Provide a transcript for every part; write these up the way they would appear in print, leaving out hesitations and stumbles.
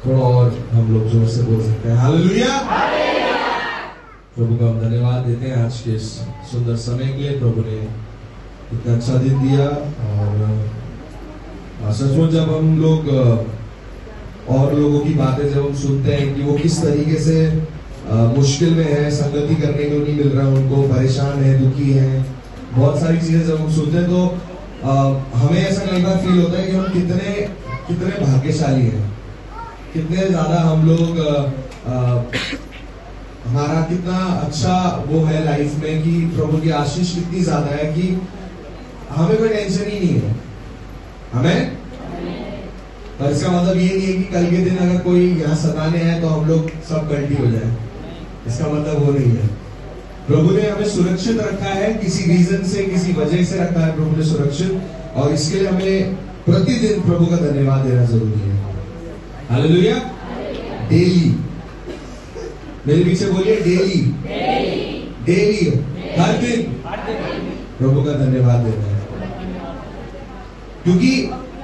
थोड़ा और हम लोग जोर से बोल सकते हैं हालेलुया। प्रभु का हम धन्यवाद देते हैं आज के इस सुंदर समय के लिए। प्रभु ने इतना अच्छा दिन दिया और सचमुच जब हम लोग और लोगों की बातें जब हम सुनते हैं कि वो किस तरीके से मुश्किल में है, संगति करने को नहीं मिल रहा, उनको परेशान है, दुखी है, बहुत सारी चीजें जब हम सुनते हैं तो हमें ऐसा कई बार फील होता है कि हम कितने भाग्यशाली हैं, कितने ज्यादा हम लोग हमारा कितना अच्छा वो है लाइफ में कि प्रभु की आशीष कितनी ज्यादा है कि हमें कोई टेंशन ही नहीं है हमें। पर इसका मतलब ये नहीं है कि कल के दिन अगर कोई यहाँ सताने आए तो हम लोग सब गलती हो जाए, इसका मतलब वो नहीं है। प्रभु ने हमें सुरक्षित रखा है, किसी रीजन से, किसी वजह से रखा है प्रभु ने सुरक्षित, और इसके लिए हमें प्रतिदिन प्रभु का धन्यवाद देना जरूरी है। हालेलुया। डेली, मेरे पीछे बोलिए डेली, डेली, हर दिन प्रभु का धन्यवाद देना है। क्योंकि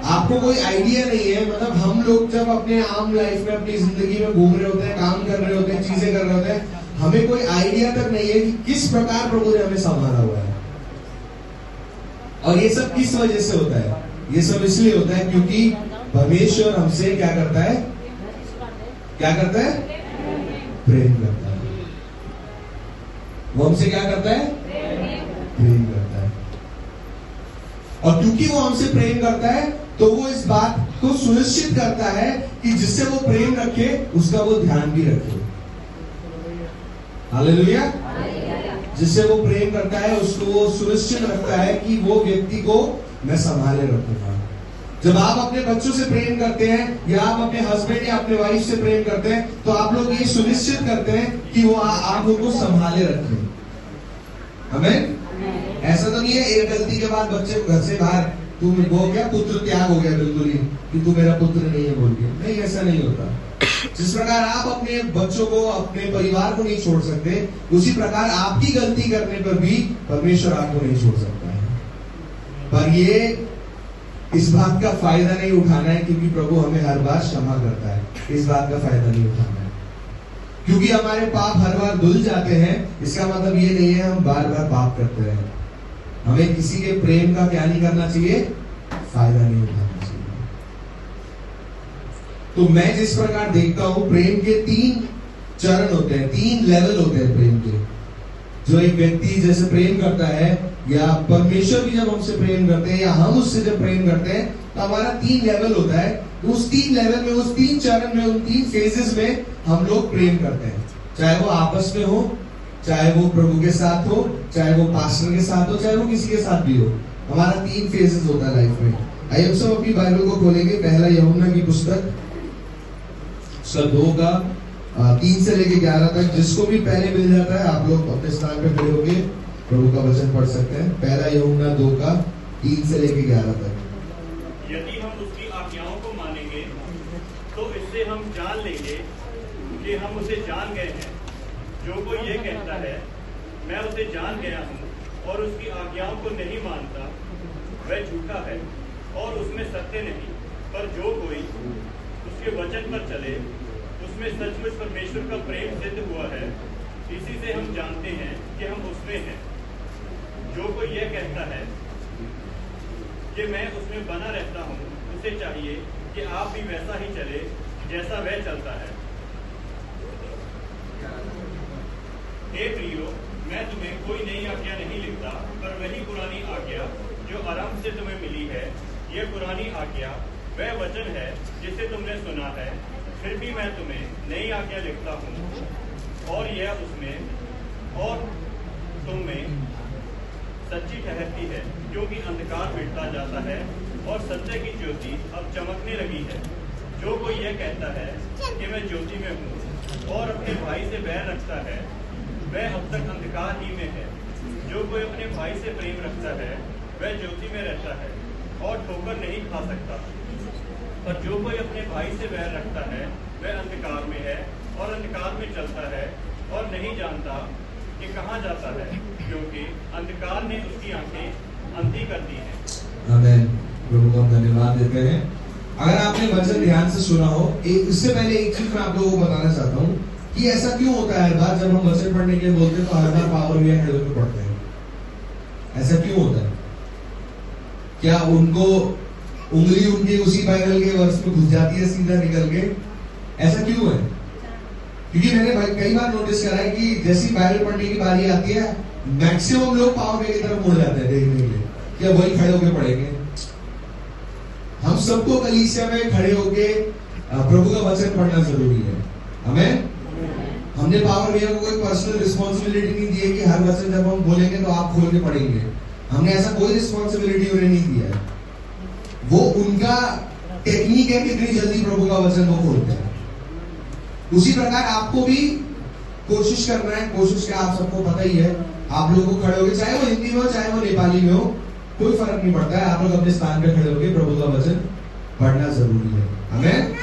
आपको कोई आइडिया नहीं है, मतलब हम लोग जब अपने आम लाइफ में अपनी जिंदगी में घूम रहे होते हैं, काम कर रहे होते हैं, चीजें कर रहे होते हैं, हमें कोई आइडिया तक नहीं है कि किस प्रकार प्रभु ने हमें संभाला हुआ है। और ये सब किस वजह से होता है? ये सब इसलिए होता है क्योंकि परमेश्वर हमसे क्या करता है? क्या करता है? प्रेम करता है। वो हमसे क्या करता है? प्रेम करता है। और क्योंकि वो हमसे प्रेम करता है तो वो इस बात को सुनिश्चित करता है कि जिससे वो प्रेम रखे उसका वो ध्यान भी रखे। हालेलुया। जिससे वो प्रेम करता है उसको वो सुनिश्चित रखता है कि वो व्यक्ति को मैं संभाले रखूंगा। जब आप अपने बच्चों से प्रेम करते हैं या आप अपने हस्बैंड या अपने वाइफ से प्रेम करते हैं तो आप लोग ये सुनिश्चित करते हैं कि वो आप लोग को संभाले रखें। हमें ऐसा तो नहीं है एक गलती के बाद बच्चे घर से बाहर तू वो क्या पुत्र त्याग हो गया बिल्कुल ही कि तू मेरा पुत्र नहीं है बोल के, नहीं, ऐसा नहीं होता। जिस प्रकार आप अपने बच्चों को, अपने परिवार को नहीं छोड़ सकते, उसी प्रकार आपकी गलती करने पर भी परमेश्वर आपको नहीं छोड़ सकता है। पर ये इस बात का फायदा नहीं उठाना है क्योंकि प्रभु हमें हर बार क्षमा करता है, इस बात का फायदा नहीं उठाना है। क्योंकि हमारे पाप हर बार धुल जाते हैं, इसका मतलब ये नहीं है हम बार बार पाप करते रहे। हमें किसी के प्रेम का क्या नहीं करना चाहिए? फायदा नहीं उठाना चाहिए। तो मैं जिस प्रकार देखता हूं, प्रेम के 3 चरण होते हैं, 3 लेवल होते हैं प्रेम के। जो एक व्यक्ति जैसे प्रेम करता है या परमेश्वर भी जब हमसे प्रेम करते हैं या हम उससे जब प्रेम करते हैं तो हमारा 3 लेवल होता है। उस 3 लेवल में, उस 3 चरण में, उन 3 फेजेस में हम लोग प्रेम करते हैं। चाहे वो आपस में हो, चाहे वो प्रभु के साथ हो, चाहे वो पास्टर के साथ हो, चाहे वो किसी के साथ भी हो। हमारा 3 फेजेस होता है लाइफ में। आइए हम सब अपनी बाइबल को खोलेंगे, पहला यूहन्ना की पुस्तक 2 का 3 से लेके 11 तक। जिसको भी पहले मिल जाता है आप लोग अपने स्थान पे खड़े होके प्रभु का वचन पढ़ सकते हैं। पहला यूहन्ना 2 का 3 से लेके 11 तक। यदि हम उसकी आज्ञाओं को मानेंगे तो इससे हम जान लेंगे कि हम उसे जान गए हैं। जो कोई ये कहता है मैं उसे जान गया हूँ और उसकी आज्ञाओं को नहीं मानता, वह झूठा है और उसमें सत्य नहीं। पर जो कोई उसके वचन पर चले उसमें सचमुच परमेश्वर का प्रेम सिद्ध हुआ है। इसी से हम जानते हैं कि हम उसमें हैं। जो कोई यह कहता है कि मैं उसमें बना रहता हूँ, उसे चाहिए कि आप भी वैसा ही चले जैसा वह चलता है। हे प्रियो, मैं तुम्हें कोई नई आज्ञा नहीं लिखता, पर वही पुरानी आज्ञा जो आरंभ से तुम्हें मिली है। यह पुरानी आज्ञा वह वचन है जिसे तुमने सुना है। फिर भी मैं तुम्हें नई आज्ञा लिखता हूँ और यह उसमें और तुम में सच्ची ठहरती है, क्योंकि अंधकार मिटता जाता है और सत्य की ज्योति अब चमकने लगी है। जो कोई यह कहता है कि मैं ज्योति में हूँ और अपने भाई से बैर रखता है, वह अब तक अंधकार ही में है। जो कोई अपने भाई से प्रेम रखता है वह ज्योति में रहता है और ठोकर नहीं खा सकता। पर जो कोई अपने भाई से बैर रखता है वह अंधकार में है और अंधकार में चलता है और नहीं जानता कि कहाँ जाता है, क्योंकि अंधकार ने उसकी आंखें अंधी कर दी हैं। आमीन। प्रभु को हम धन्यवाद देते हैं। अगर आपने वचन ध्यान से सुना हो, इससे पहले एक चीज मैं आप लोगों को बताना चाहता हूँ कि ऐसा क्यों होता है हर बार जब हम वचन पढ़ने के लिए बोलते हैं तो हर बार पावर वी खड़े होकर पढ़ते हैं। ऐसा क्यों होता है? क्या उनको उंगली उनके उसी बाइबल के वर्ष में घुस जाती है सीधा निकल के? ऐसा क्यों है? क्योंकि मैंने कई बार नोटिस करा है कि जैसी बाइबल पढ़ने की बारी आती है मैक्सिमम लोग पावर वे की तरफ मुड़ जाते हैं देखने के लिए, क्या वही खड़े होकर पढ़ेंगे। हम सबको कलीसिया में खड़े होके प्रभु का वचन पढ़ना जरूरी है। हमें हमने पावर वेयर को कोई पर्सनल रिस्पॉन्सिबिलिटी नहीं दी है कि हर वचन जब हम बोलेंगे तो आप खोल के पढ़ेंगे। हमने ऐसा कोई रिस्पॉन्सिबिलिटी उन्हें नहीं दिया है। वो उनका टेक्निक है कितनी जल्दी प्रभु का वचन वो खोलते हैं। उसी प्रकार आपको भी कोशिश करना है। कोशिश क्या, आप सबको पता ही है। आप लोगों को खड़े होके, चाहे वो हिंदी में हो चाहे वो नेपाली में हो, कोई फर्क नहीं पड़ता है। आप लोग अपने स्थान पे खड़े होके प्रभु का वचन पढ़ना जरूरी है। हमें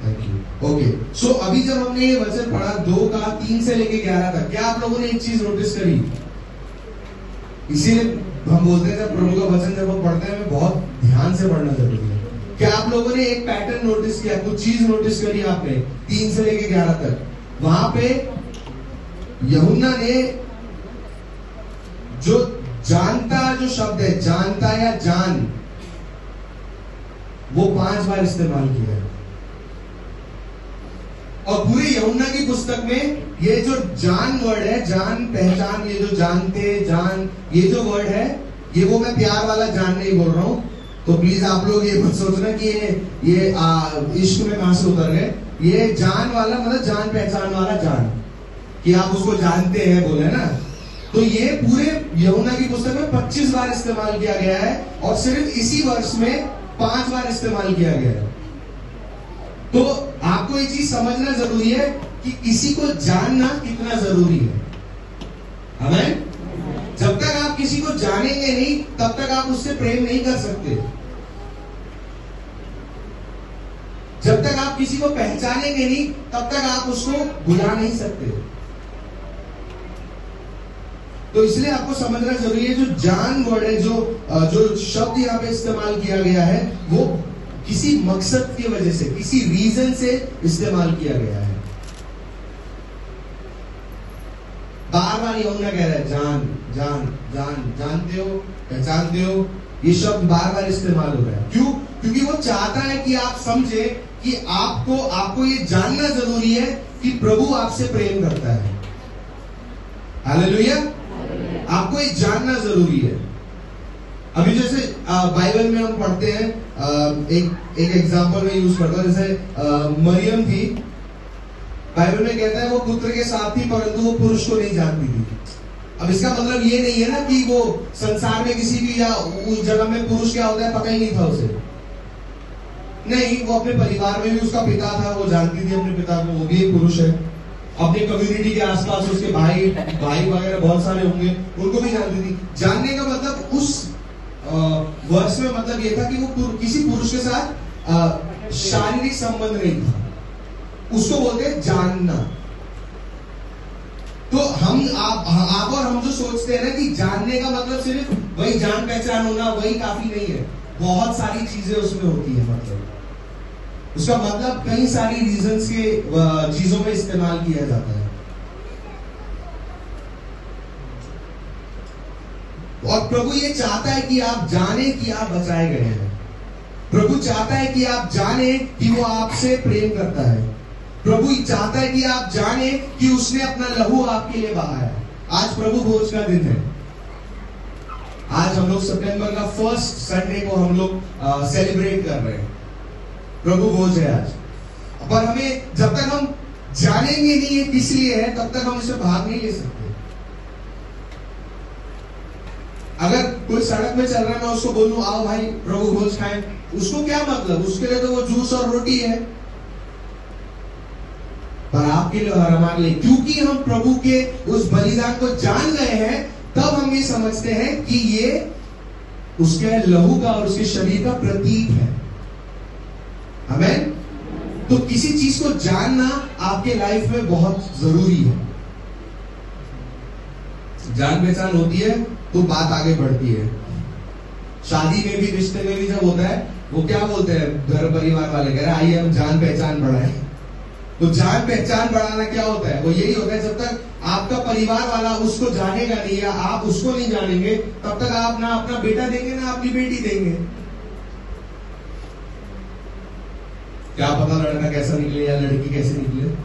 थैंक यू। ओके, सो अभी जब हमने ये वचन पढ़ा 2 का 3 से लेके 11 तक, क्या आप लोगों ने एक चीज नोटिस करी? इसीलिए हम बोलते हैं जब प्रभु का वचन जब हम पढ़ते हैं बहुत ध्यान से पढ़ना जरूरी है। क्या आप लोगों ने एक पैटर्न नोटिस किया, कुछ चीज नोटिस करी आपने 3 से लेके 11 तक? वहां पे यूहन्ना ने जो जानता जो शब्द है, जानता या जान, वो 5 बार इस्तेमाल किया है। और पूरे यूहन्ना की पुस्तक में ये जो जान वर्ड है, जान पहचान, ये जो जानते जान, ये जो वर्ड है, ये वो मैं प्यार वाला जान नहीं बोल रहा हूं। तो प्लीज आप लोग ये मत सोचना कि ये इश्क में कहां से उतर गए। ये जान वाला मतलब जान पहचान वाला जान, कि आप उसको जानते हैं बोले ना। तो ये पूरे यूहन्ना की पुस्तक में 25 बार इस्तेमाल किया गया है और सिर्फ इसी वर्ष में 5 बार इस्तेमाल किया गया है। तो आपको ये चीज समझना जरूरी है कि किसी को जानना कितना जरूरी है। हमें जब तक आप किसी को जानेंगे नहीं तब तक आप उससे प्रेम नहीं कर सकते। जब तक आप किसी को पहचानेंगे नहीं तब तक आप उसको भुला नहीं सकते। तो इसलिए आपको समझना जरूरी है, जो जान वर्ड है, जो शब्द यहाँ पे इस्तेमाल किया गया है, वो किसी मकसद की वजह से, किसी रीजन से इस्तेमाल किया गया है। बार बार यूहन्ना कह रहा है जान जान जान, जानते हो, पहचानते हो, ये शब्द बार बार इस्तेमाल हो रहा है। क्यों? क्योंकि वो चाहता है कि आप समझे कि आपको ये जानना जरूरी है कि प्रभु आपसे प्रेम करता है। हालेलुया। आपको ये जानना जरूरी है। अभी जैसे बाइबल में हम पढ़ते हैं, एक एग्जांपल में यूज करता हूं, जैसे मरियम थी, बाइबल में कहता है वो पुत्र के साथ थी परंतु वो पुरुष को नहीं जानती थी। अब इसका मतलब ये नहीं है ना कि वो संसार में किसी भी या उस जगह में पुरुष क्या होता है पता ही नहीं था उसे। नहीं, वो अपने परिवार में भी उसका पिता था, वो जानती थी अपने पिता को, वो भी एक पुरुष है। अपने कम्युनिटी के आसपास उसके भाई वगैरह बहुत सारे होंगे, उनको भी जानती थी। जानने का मतलब उस वर्ष में मतलब ये था कि वो किसी पुरुष के साथ शारीरिक संबंध नहीं था, उसको बोलते हैं जानना। तो आप और हम जो सोचते हैं ना कि जानने का मतलब सिर्फ वही जान पहचान होना, वही काफी नहीं है। बहुत सारी चीजें उसमें होती है। मतलब उसका मतलब कई सारी रीजंस के चीजों में इस्तेमाल किया जाता है। और प्रभु ये चाहता है कि आप जाने कि आप बचाए गए हैं। प्रभु चाहता है कि आप जाने कि वो आपसे प्रेम करता है। प्रभु चाहता है कि आप जाने कि उसने अपना लहू आपके लिए बहाया। आज प्रभु भोज का दिन है। आज हम लोग सितंबर का फर्स्ट संडे को हम लोग सेलिब्रेट कर रहे हैं। प्रभु भोज है आज। पर हमें जब तक हम जानेंगे नहीं ये किस लिए है तब तक हम इसमें भाग नहीं ले सकते। अगर कोई सड़क में चल रहा है, मैं उसको बोलूं आओ भाई प्रभु भोज खाएं, उसको क्या मतलब? उसके लिए तो वो जूस और रोटी है। पर आपके लिए और हमारे लिए, क्योंकि हम प्रभु के उस बलिदान को जान गए हैं, तब हम ये समझते हैं कि ये उसके लहू का और उसके शरीर का प्रतीक है। आमीन। तो किसी चीज को जानना आपके लाइफ में बहुत जरूरी है। जान पहचान होती है तो बात आगे बढ़ती है। शादी में भी, रिश्ते में भी जब होता है वो क्या बोलते हैं घर परिवार वाले, कह रहे आइए हम जान पहचान बढ़ाएं। तो जान पहचान बढ़ाना क्या होता है? वो यही होता है, जब तक आपका परिवार वाला उसको जानेगा नहीं या आप उसको नहीं जानेंगे, तब तक आप ना अपना बेटा देंगे ना अपनी बेटी देंगे। क्या पता लड़का कैसा निकले या लड़की कैसे निकले।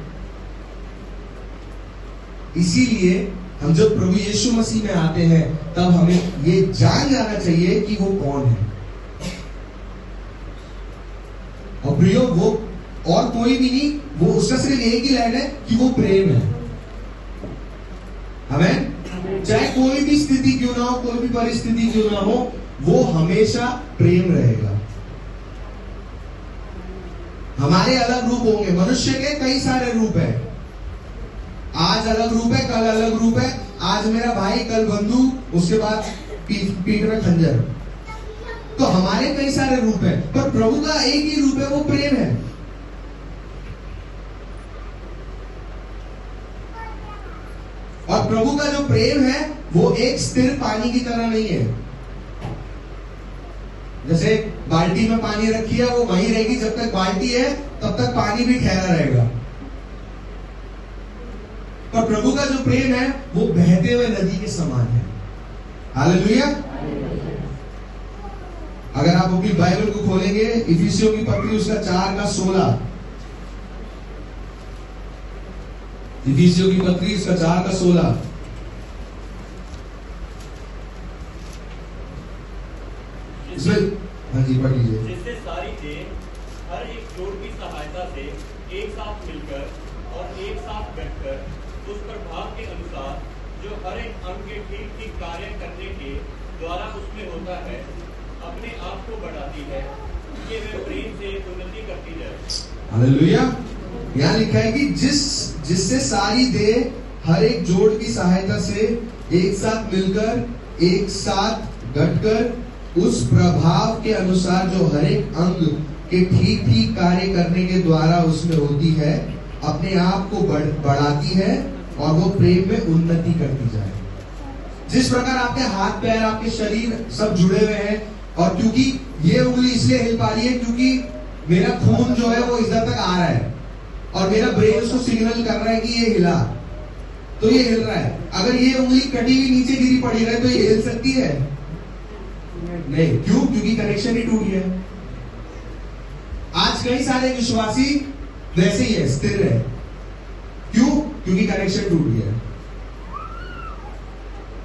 इसीलिए हम जब प्रभु यीशु मसीह में आते हैं तब हमें ये जान जाना चाहिए कि वो कौन है। और प्रियो, वो और कोई भी नहीं, वो उसका सिर्फ एक ही लाइन है कि वो प्रेम है। हमें चाहे कोई भी स्थिति क्यों ना हो, कोई भी परिस्थिति क्यों ना हो, वो हमेशा प्रेम रहेगा। हमारे अलग रूप होंगे, मनुष्य के कई सारे रूप है। आज अलग रूप है, कल अलग रूप है। आज मेरा भाई, कल बंधु, उसके बाद पीठ में खंजर। तो हमारे कई सारे रूप है, पर प्रभु का एक ही रूप है, वो प्रेम है। और प्रभु का जो प्रेम है वो एक स्थिर पानी की तरह नहीं है। जैसे बाल्टी में पानी रखी है, वो वहीं रहेगी जब तक बाल्टी है, तब तक पानी भी ठहरा रहेगा। पर प्रभु का जो प्रेम है वो बहते हुए नदी के समान है। हालेलुया। अगर आप अपनी बाइबल को खोलेंगे, इफिसियों की पत्री उसका 4:16, इफिसियों की पत्री उसका 4:16, इसमें हाँ जी पढ़ लीजिए। जिससे सारी देह हर एक जोड़ की सहायता से एक साथ मिलकर और एक साथ बैठकर उस प्रभाव के अनुसार जो हर एक अंग के ठीक ठीक कार्य करने के द्वारा उसमें होता है, अपने आप को बढ़ाती है कि वे प्रेम से उन्नति करती जाए। हालेलुया। यहाँ लिखा है कि जिससे सारी देह हर एक जोड़ की सहायता से एक साथ मिलकर, एक साथ घटकर उस प्रभाव के अनुसार जो हर एक अंग के ठीक ठीक कार्य करने के द्वारा उसमें होती है, अपने आप को बढ़ाती है और वो प्रेम में उन्नति करती जाए। जिस प्रकार आपके हाथ पैर, आपके शरीर सब जुड़े हुए हैं, और क्योंकि ये उंगली इसलिए हिल पा रही है क्योंकि मेरा खून जो है वो इधर तक आ रहा है और मेरा ब्रेन उसको सिग्नल कर रहा है कि ये हिला, तो ये हिल रहा है। अगर ये उंगली कटी हुई नीचे गिरी पड़ी रहे तो ये हिल सकती है नहीं। क्यों? क्योंकि कनेक्शन ही टूट गया। आज कई सारे विश्वासी वैसे ही है, स्थिर है। क्यों? क्योंकि कनेक्शन टूट गया।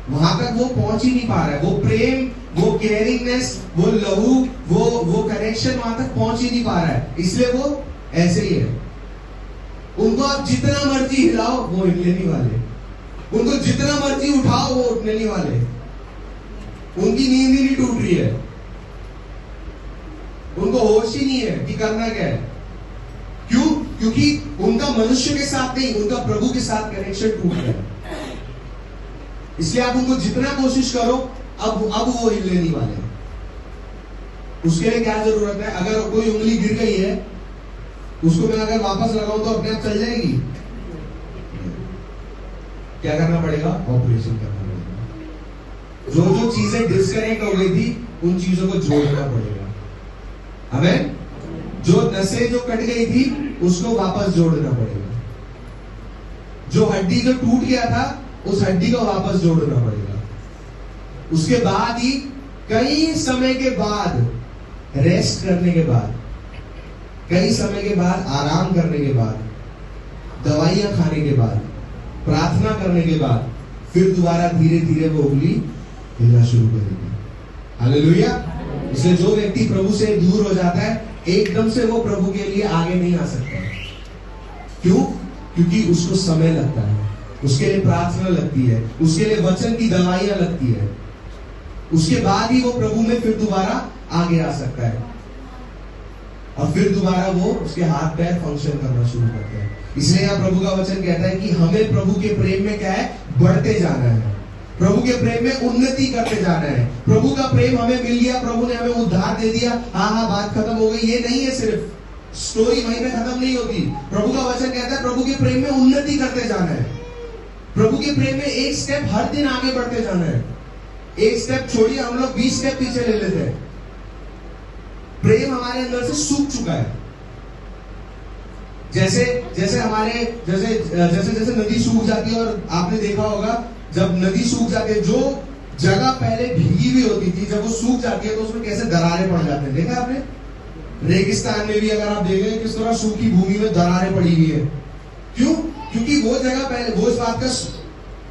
वहां तक वो पहुंच ही नहीं पा रहा है। वो प्रेम, वो केयरिंगनेस, वो लहू, वो कनेक्शन वहां तक पहुंच ही नहीं पा रहा है, इसलिए वो ऐसे ही है। उनको आप जितना मर्जी हिलाओ वो हिलने नहीं वाले, उनको जितना मर्जी उठाओ वो उठने नहीं वाले। उनकी नींद ही नहीं टूट रही है, उनको होश ही नहीं है कि करना क्या है। क्यों? क्योंकि उनका मनुष्य के साथ नहीं, उनका प्रभु के साथ कनेक्शन टूट गया। इसलिए आप उनको जितना कोशिश करो, अब वो हिलने नहीं वाले। उसके लिए क्या जरूरत है? अगर कोई उंगली गिर गई है, उसको मैं अगर वापस लगाऊं तो अपने आप चल जाएगी? क्या करना पड़ेगा? ऑपरेशन करना पड़ेगा। जो चीजें डिस्कनेक्ट हो गई थी उन चीजों को जोड़ना पड़ेगा। हमें जो नसें जो कट गई थी उसको वापस जोड़ना पड़ेगा। जो हड्डी जो टूट गया था उस हड्डी को वापस जोड़ना पड़ेगा। उसके बाद ही कई समय के बाद, रेस्ट करने के बाद, कई समय के बाद, आराम करने के बाद, दवाइयां खाने के बाद, प्रार्थना करने के बाद, फिर दोबारा धीरे धीरे वो उंगली हिलना शुरू करेगी। हालेलुया। इसलिए जो व्यक्ति प्रभु से दूर हो जाता है, एकदम से वो प्रभु के लिए आगे नहीं आ सकता। क्यों? क्योंकि उसको समय लगता है, उसके लिए प्रार्थना लगती है, उसके लिए वचन की दवाइयां लगती है। उसके बाद ही वो प्रभु में फिर दोबारा आगे आ सकता है और फिर दोबारा वो उसके हाथ पैर फंक्शन करना शुरू करते हैं। इसलिए यहाँ प्रभु का वचन कहता है कि हमें प्रभु के प्रेम में क्या है? बढ़ते जाना है, प्रभु के प्रेम में उन्नति करते जाना है। प्रभु का प्रेम हमें मिल गया, प्रभु ने हमें उद्धार दे दिया, हाँ बात खत्म हो गई, ये नहीं है। सिर्फ स्टोरी वहीं पे खत्म नहीं होती। प्रभु का वचन कहता है प्रभु के प्रेम में उन्नति करते जाना है। प्रभु के प्रेम में एक स्टेप हर दिन आगे बढ़ते जाना है। एक स्टेप छोड़िए, हम लोग 20 स्टेप पीछे ले लेते हैं। प्रेम हमारे अंदर से सूख चुका है। जैसे जैसे हमारे जैसे जैसे जैसे नदी सूख जाती है, और आपने देखा होगा जब नदी सूख जाती है, जो जगह पहले भीगी हुई होती थी, जब वो सूख जाती है तो उसमें कैसे दरारें पड़ जाते हैं। देखा आपने? रेगिस्तान में भी अगर आप देखें किस तरह सूखी भूमि में दरारें पड़ी हुई है। क्यों? क्योंकि वो जगह पहले, वो इस बात का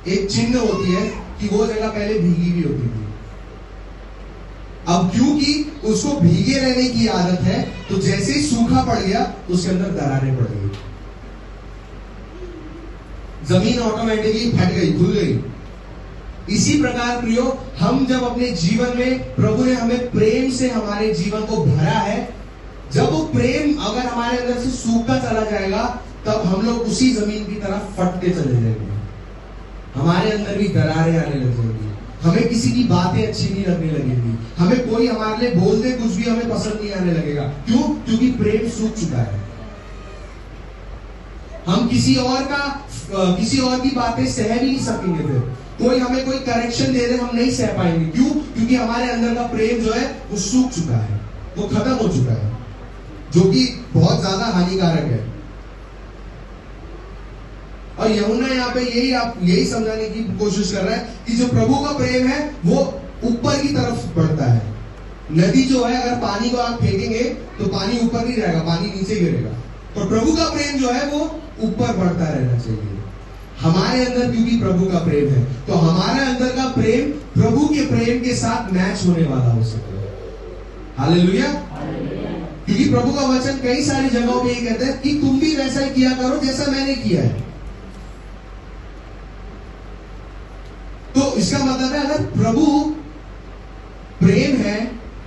एक चिन्ह होती है कि वो जगह पहले भीगी हुई होती थी। अब क्योंकि उसको भीगे रहने की आदत है, तो जैसे ही सूखा पड़ गया तो उसके अंदर दरारें पड़ गई, जमीन ऑटोमेटिकली फट गई, खुल गई। इसी प्रकार प्रियो, हम जब अपने जीवन में, प्रभु ने हमें प्रेम से हमारे जीवन को भरा है, जब वो प्रेम अगर हमारे अंदर से सूखता चला जाएगा, तब हम लोग उसी जमीन की तरफ फटते चले जाएंगे। हमारे अंदर भी दरारें आने लग जाएंगी, हमें किसी की बातें अच्छी नहीं लगने लगेगी, हमें कोई हमारे लिए बोल दे कुछ भी हमें पसंद नहीं आने लगेगा। क्यों? क्योंकि प्रेम सूख चुका है। हम किसी और की बातें सह भी नहीं सकेंगे। फिर कोई हमें कोई करेक्शन दे दे, हम नहीं सह पाएंगे। क्यों? क्योंकि हमारे अंदर का प्रेम जो है वो सूख चुका है, वो खत्म हो चुका है, जो कि बहुत ज्यादा हानिकारक है। और यूहन्ना यहाँ पे यही समझाने की कोशिश कर रहा है कि जो प्रभु का प्रेम है वो ऊपर की तरफ बढ़ता है। नदी जो है, अगर पानी को आप फेंकेंगे तो पानी ऊपर नहीं जाएगा, पानी नीचे गिरेगा। पर प्रभु का प्रेम जो है वो ऊपर बढ़ता रहना चाहिए। हमारे अंदर क्योंकि प्रभु का प्रेम है, तो हमारे अंदर का प्रेम प्रभु के प्रेम के साथ मैच होने वाला हो सके। हालेलुया। क्योंकि प्रभु का वचन कई सारी जगहों पे ये कहता है कि तुम भी वैसा ही किया करो जैसा मैंने किया है। तो इसका मतलब है, अगर प्रभु प्रेम है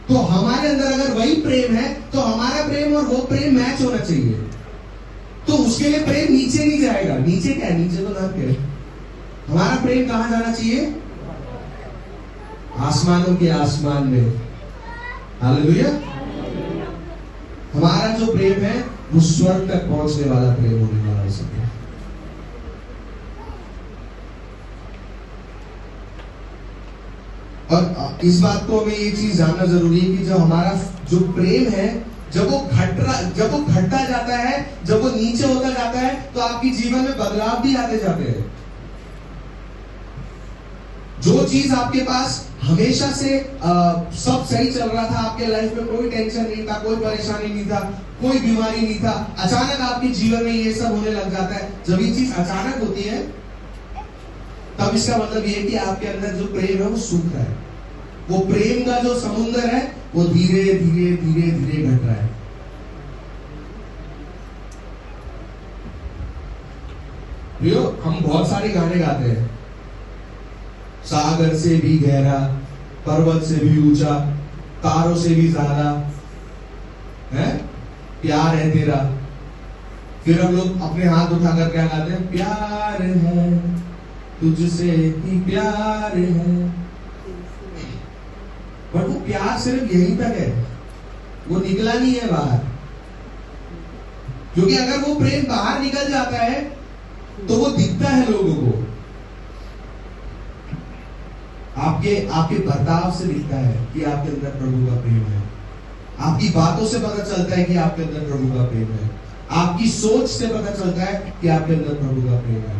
तो हमारे अंदर अगर वही प्रेम है, तो हमारा प्रेम और वो प्रेम मैच होना चाहिए। तो उसके लिए प्रेम नीचे नहीं जाएगा। नीचे क्या है? नीचे तो ना क्या, हमारा प्रेम कहां जाना चाहिए? आसमानों के आसमान में। हालेलुया। हमारा जो प्रेम है वो स्वर्ग तक पहुंचने वाला प्रेम होने वाला हो सकता है। और इस बात को हमें ये चीज जानना जरूरी है कि जो हमारा जो प्रेम है, जब वो घटता जाता है, जब वो नीचे होता जाता है, तो आपके जीवन में बदलाव भी आते जाते हैं। जो चीज आपके पास हमेशा से सब सही चल रहा था, आपके लाइफ में कोई टेंशन नहीं था, कोई परेशानी नहीं था, कोई बीमारी नहीं था, अचानक आपके जीवन में ये सब होने लग जाता है। जब ये चीज अचानक होती है, तब इसका मतलब ये है कि आपके अंदर जो प्रेम है वो सूख रहा है। वो प्रेम का जो समुद्र है वो धीरे धीरे धीरे धीरे घट रहा है। प्रियो, हम बहुत सारे गाने गाते हैं, सागर से भी गहरा, पर्वत से भी ऊंचा, तारों से भी ज्यादा है प्यार है तेरा। फिर हम लोग अपने हाथ उठाकर क्या गाते हैं? प्यार है तुझसे ही प्यार है। पर वो प्यार सिर्फ यहीं तक है, वो निकला नहीं है बाहर। क्योंकि अगर वो प्रेम बाहर निकल जाता है तो वो दिखता है लोगों को, आपके बर्ताव से दिखता है कि आपके अंदर प्रभु का प्रेम है। आपकी बातों से पता चलता है कि आपके अंदर प्रभु का प्रेम है। आपकी सोच से पता चलता है कि आपके अंदर प्रभु का प्रेम है।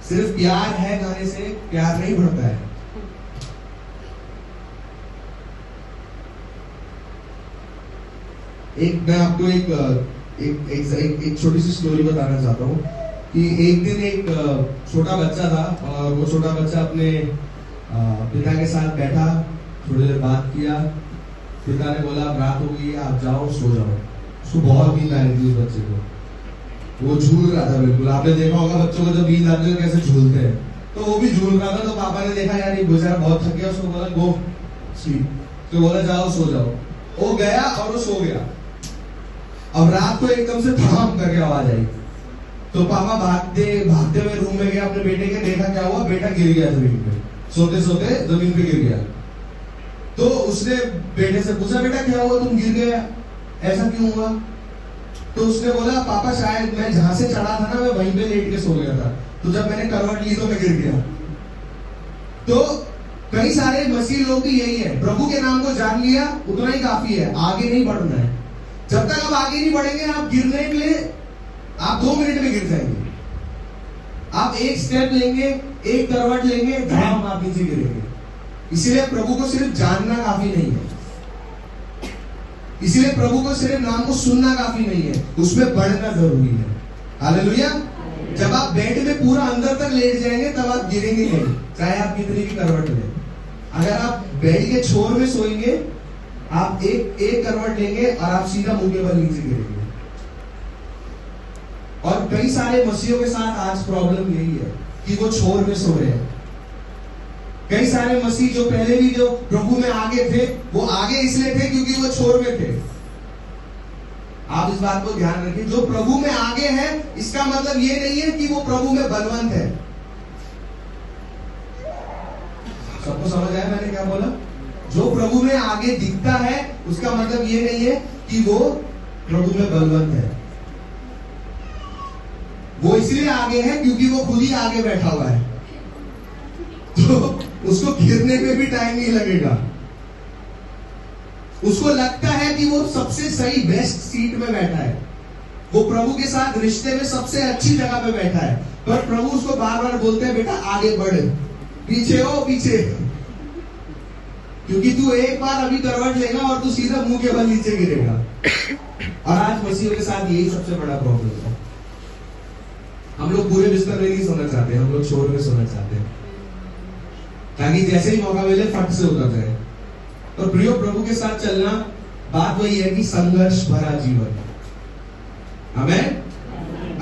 सिर्फ प्यार है गाने से प्यार नहीं बढ़ता है। मैं आपको एक छोटी सी स्टोरी बताना चाहता हूँ कि एक दिन एक छोटा बच्चा था, और वो छोटा बच्चा अपने पिता के साथ बैठा, थोड़ी देर बात किया। पिता ने बोला अब रात हो गई है, आप जाओ सो जाओ। उसको बहुत नींद आ रही थी उस बच्चे को, वो झूल रहा था बिल्कुल। आपने देखा होगा बच्चों को जब नींद आती है कैसे झूलते हैं, तो वो भी झूल रहा था। तो पापा ने देखा यार ये बेचारा बहुत थक गया, उसको बोला गो स्लीप, तो बोला जाओ सो जाओ। वो गया और वो सो गया। अब रात को एकदम से धड़ाम करके आवाज आई, तो पापा भागते हुए रूम में गया अपने बेटे के। देखा क्या हुआ, बेटा गिर गया जमीन पे, सोते सोते जमीन पे गिर गया। तो उसने बेटे से पूछा बेटा क्या हुआ, तुम गिर गया, ऐसा क्यों हुआ? तो उसने बोला पापा शायद मैं जहां से चढ़ा था ना, मैं वहीं पे लेट के सो गया था, तो जब मैंने करवट ली तो मैं गिर गया। तो कई सारे मसीह लोग भी यही है, प्रभु के नाम को जान लिया उतना ही काफी है, आगे नहीं बढ़ना है। जब तक आप आगे नहीं बढ़ेंगे, आप गिरने के लिए आप 2 मिनट में गिर जाएंगे। आप एक स्टेप लेंगे, एक करवट लेंगे, धड़ाम आप नीचे गिरेंगे। इसलिए प्रभु को सिर्फ जानना काफी नहीं है, इसलिए प्रभु को सिर्फ नाम को सुनना काफी नहीं है, उसमें बढ़ना जरूरी है। हालेलुया। जब आप बेड में पूरा अंदर तक लेट जाएंगे तब आप गिरेंगे नहीं, चाहे आप कितनी भी करवट लें। अगर आप बेड के छोर में सोएंगे, आप एक करवट लेंगे और आप सीधा मुंह के बल नीचे गिरेंगे। और कई सारे मसीहों के साथ आज प्रॉब्लम यही है कि वो छोर में सो रहे हैं। कई सारे मसीह जो पहले भी जो प्रभु में आगे थे, वो आगे इसलिए थे क्योंकि वो छोर में थे। आप इस बात को ध्यान रखें, जो प्रभु में आगे है इसका मतलब ये नहीं है कि वो प्रभु में बलवंत है। सबको समझ आया मैंने क्या बोला? जो प्रभु में आगे दिखता है उसका मतलब ये नहीं है कि वो प्रभु में बलवंत है। वो इसलिए आगे है क्योंकि वो खुद ही आगे बैठा हुआ है, तो उसको गिरने में भी टाइम नहीं लगेगा। उसको लगता है कि वो सबसे सही बेस्ट सीट में बैठा है, वो प्रभु के साथ रिश्ते में सबसे अच्छी जगह पे बैठा है, पर प्रभु उसको बार बार बोलते हैं, बेटा आगे बढ़, पीछे हो पीछे, क्योंकि तू एक बार अभी करवट लेगा और तू सीधा मुंह के बल नीचे गिरेगा। और आज मसीहों के साथ यही सबसे बड़ा प्रॉब्लम है। हम लोग पूरे बिस्तर में नहीं सोना चाहते, हम लोग छोर में सोना चाहते हैं, ताकि जैसे ही मौका मिले फट से उतर जाए। और प्रियो, प्रभु के साथ चलना बात वही है कि संघर्ष भरा जीवन। आमेन।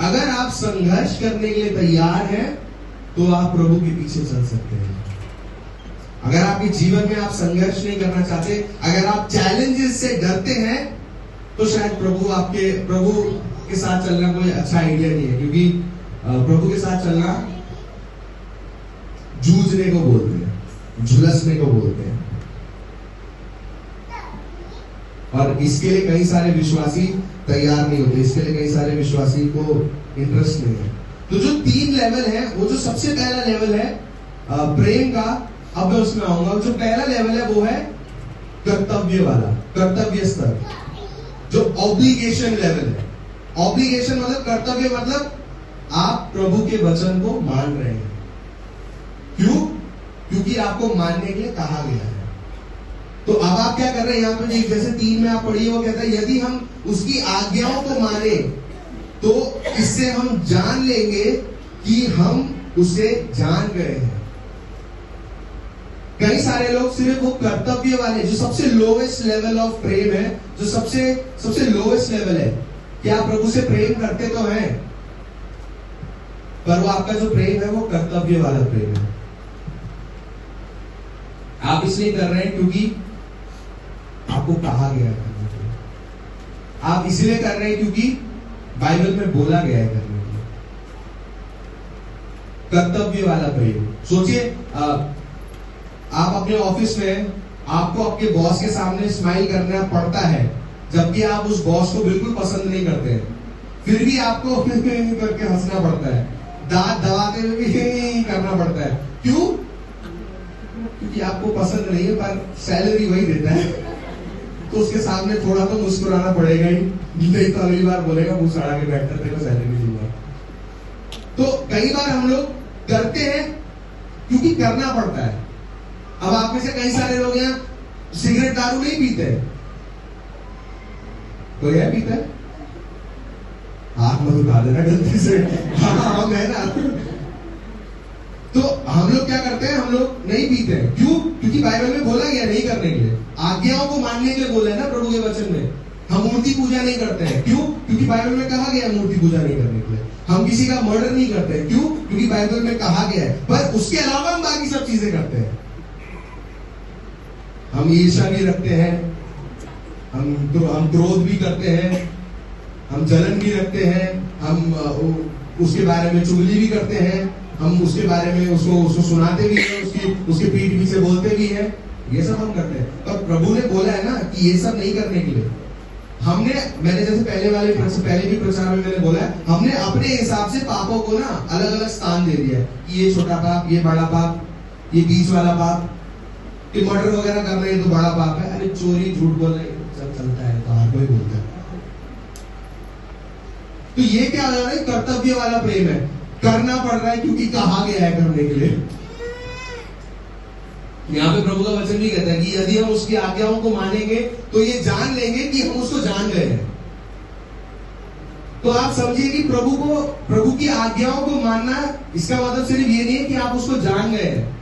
अगर आप संघर्ष करने के लिए तैयार हैं तो आप प्रभु के पीछे चल सकते हैं। अगर आपके जीवन में आप संघर्ष नहीं करना चाहते, अगर आप चैलेंजेस से डरते हैं, तो शायद प्रभु के साथ चलना कोई अच्छा आइडिया नहीं है, क्योंकि प्रभु के साथ चलना जूझने को बोलते हैं, झुलसने को बोलते हैं। और इसके लिए कई सारे विश्वासी तैयार नहीं होते, इसके लिए कई सारे विश्वासी को इंटरेस्ट नहीं है। तो जो 3 लेवल है, वो जो सबसे पहला लेवल है प्रेम का, अब मैं उसमें आऊंगा। जो पहला लेवल है वो है कर्तव्य वाला, कर्तव्य स्तर, जो ऑब्लिगेशन लेवल है। ऑब्लिगेशन मतलब कर्तव्य, मतलब आप प्रभु के वचन को मान रहे हैं। क्यों? क्योंकि आपको मानने के लिए कहा गया है। तो अब आप क्या कर रहे हैं? यहाँ पे जैसे 3 में आप पढ़िए, वो कहता है यदि हम उसकी आज्ञाओं को माने तो इससे हम जान लेंगे कि हम उसे जान गए हैं। कई सारे लोग सिर्फ वो कर्तव्य वाले, जो सबसे लोवेस्ट लेवल ऑफ प्रेम है, जो सबसे लोवेस्ट लेवल है, कि आप प्रभु से प्रेम करते तो हैं, पर वो आपका जो प्रेम है वो कर्तव्य वाला प्रेम है। आप इसलिए कर रहे हैं क्योंकि आपको कहा गया है करने के लिए। आप इसलिए कर रहे हैं क्योंकि बाइबल में बोला गया है करने के लिए। कर्तव्य वाला प्रेम। सोचिए, आप अपने ऑफिस में, आपको आपके बॉस के सामने स्माइल करना पड़ता है, जबकि आप उस बॉस को बिल्कुल पसंद नहीं करते हैं, फिर भी आपको करके हंसना पड़ता है, दांत दबाते हुए भी करना पड़ता है। क्यों? क्योंकि आपको पसंद नहीं है, पर सैलरी वही देता है, तो उसके सामने थोड़ा तो मुस्कुराना पड़ेगा ही, नहीं तो अगली बार बोलेगा मुंह सड़ा के बैठकर तेरे को सैलरी नहीं दूंगा। तो कई बार हम लोग करते हैं क्योंकि करना पड़ता है। अब आप में से कई सारे लोग यहाँ सिगरेट दारू नहीं पीते, कोई है पीता है? हाथ मत उठा देना गलती से। हाँ मैं ना। तो हम लोग क्या करते हैं? हम लोग नहीं पीते हैं। क्यों? क्योंकि बाइबल में बोला गया नहीं करने के लिए, आज्ञाओं को मानने के लिए बोला है ना प्रभु के वचन में। हम मूर्ति पूजा नहीं करते हैं। क्यों? क्योंकि बाइबल में कहा गया है मूर्ति पूजा नहीं करने के लिए। हम किसी का मर्डर नहीं करते हैं। क्यों? क्योंकि बाइबल में कहा गया है। पर उसके अलावा हम बाकी सब चीजें करते हैं। हम ईर्ष्या भी रखते हैं, हम क्रोध भी करते हैं, हम जलन भी रखते हैं, हम उसके बारे में चुगली भी करते हैं, हम उसके बारे में उसको सुनाते भी हैं, उसके पीठ पीछे बोलते भी हैं। ये सब हम करते हैं। पर प्रभु ने बोला है ना कि ये सब नहीं करने के लिए। मैंने जैसे पहले भी प्रचार में मैंने बोला है, हमने अपने हिसाब से पापों को ना अलग अलग स्थान दे दिया है कि ये छोटा पाप, ये बड़ा पाप, ये बीच वाला पाप। कि मर्डर वगैरह कर रहे हैं तो बड़ा पाप है, अरे चोरी झूठ बोल रहे हैं सब चलता है, तो हर कोई बोलता है। तो ये क्या हो रहा है? कर्तव्य वाला प्रेम है, करना पड़ रहा है क्योंकि कहा गया है करने के लिए। यहाँ पे प्रभु का वचन भी कहता है कि यदि हम उसकी आज्ञाओं को मानेंगे तो ये जान लेंगे कि हम उसको जान गए हैं। तो आप समझिए कि प्रभु की आज्ञाओं को मानना, इसका मतलब सिर्फ ये नहीं है कि आप उसको जान गए हैं।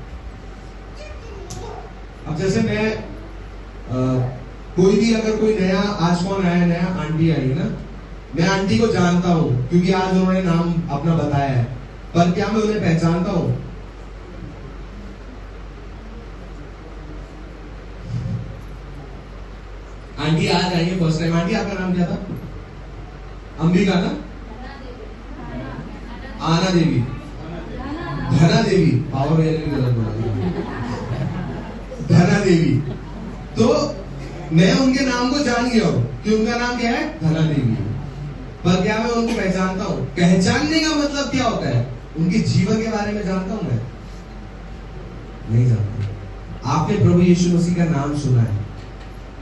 अब जैसे मैं कोई भी अगर कोई नया, आज कौन आया नया, आंटी आई ना, मैं आंटी को जानता हूं क्योंकि आज उन्होंने नाम अपना बताया है, पर क्या मैं उन्हें पहचानता हूं? आंटी आज आई है फर्स्ट टाइम। आंटी आपका नाम क्या था? अंबिका ना? आना देवी, धना देवी, पावर गलत बोला, धना देवी। तो मैं उनके नाम को जान गया हूं कि उनका नाम क्या है? धना देवी। पर क्या मैं उनको पहचानता हूं? पहचानने का मतलब क्या होता है? उनके जीवन के बारे में जानता हूं मैं? नहीं जानता। आपने प्रभु यीशु मसीह का नाम सुना है,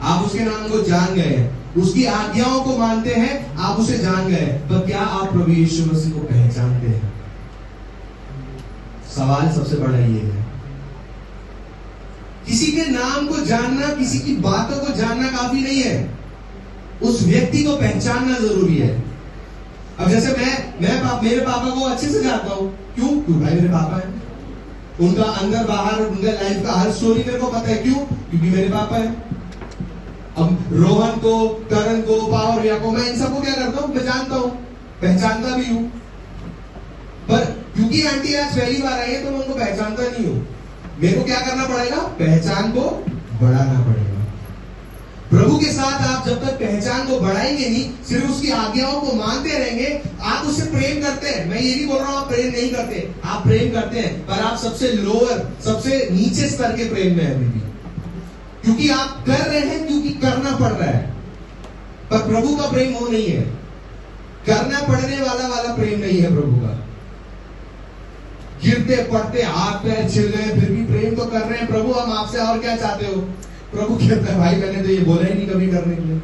आप उसके नाम को जान गए हैं, उसकी आज्ञाओं को मानते हैं, आप उसे जान गए, पर क्या आप प्रभु यीशु मसीह को पहचानते हैं? सवाल सबसे बड़ा ये है। किसी के नाम को जानना, किसी की बातों को जानना काफी नहीं है, उस व्यक्ति को पहचानना जरूरी है। अब जैसे मैं मेरे पापा को अच्छे से जानता हूं। क्यों? क्यों भाई मेरे पापा है, उनका अंदर बाहर, उनका लाइफ का हर स्टोरी मेरे को पता है। क्यों? क्योंकि मेरे पापा है। अब रोहन को, करण को, पावरिया को, मैं इन सबको क्या करता हूं? मैं जानता हूं, पहचानता भी हूं। पर क्योंकि आंटी आज पहली बार आई है तो मैं उनको पहचानता नहीं हूं। मेरे को क्या करना पड़ेगा? पहचान को बढ़ाना पड़ेगा। प्रभु के साथ आप जब तक पहचान को बढ़ाएंगे नहीं, सिर्फ उसकी आज्ञाओं को मानते रहेंगे, आप उससे प्रेम करते हैं। मैं ये नहीं बोल रहा हूं आप प्रेम नहीं करते, आप प्रेम करते हैं, पर आप सबसे लोअर, सबसे नीचे स्तर के प्रेम में है अभी भी, क्योंकि आप कर रहे हैं, क्योंकि करना पड़ रहा है। पर प्रभु का प्रेम वो नहीं है, करना पड़ने वाला प्रेम नहीं है प्रभु का। गिरते पड़ते हाथ पैर छिल रहे हैं, फिर भी प्रेम तो कर रहे हैं। प्रभु हम आपसे और क्या चाहते हो? प्रभु कहता है भाई मैंने तो ये बोला ही नहीं कभी करने के लिए।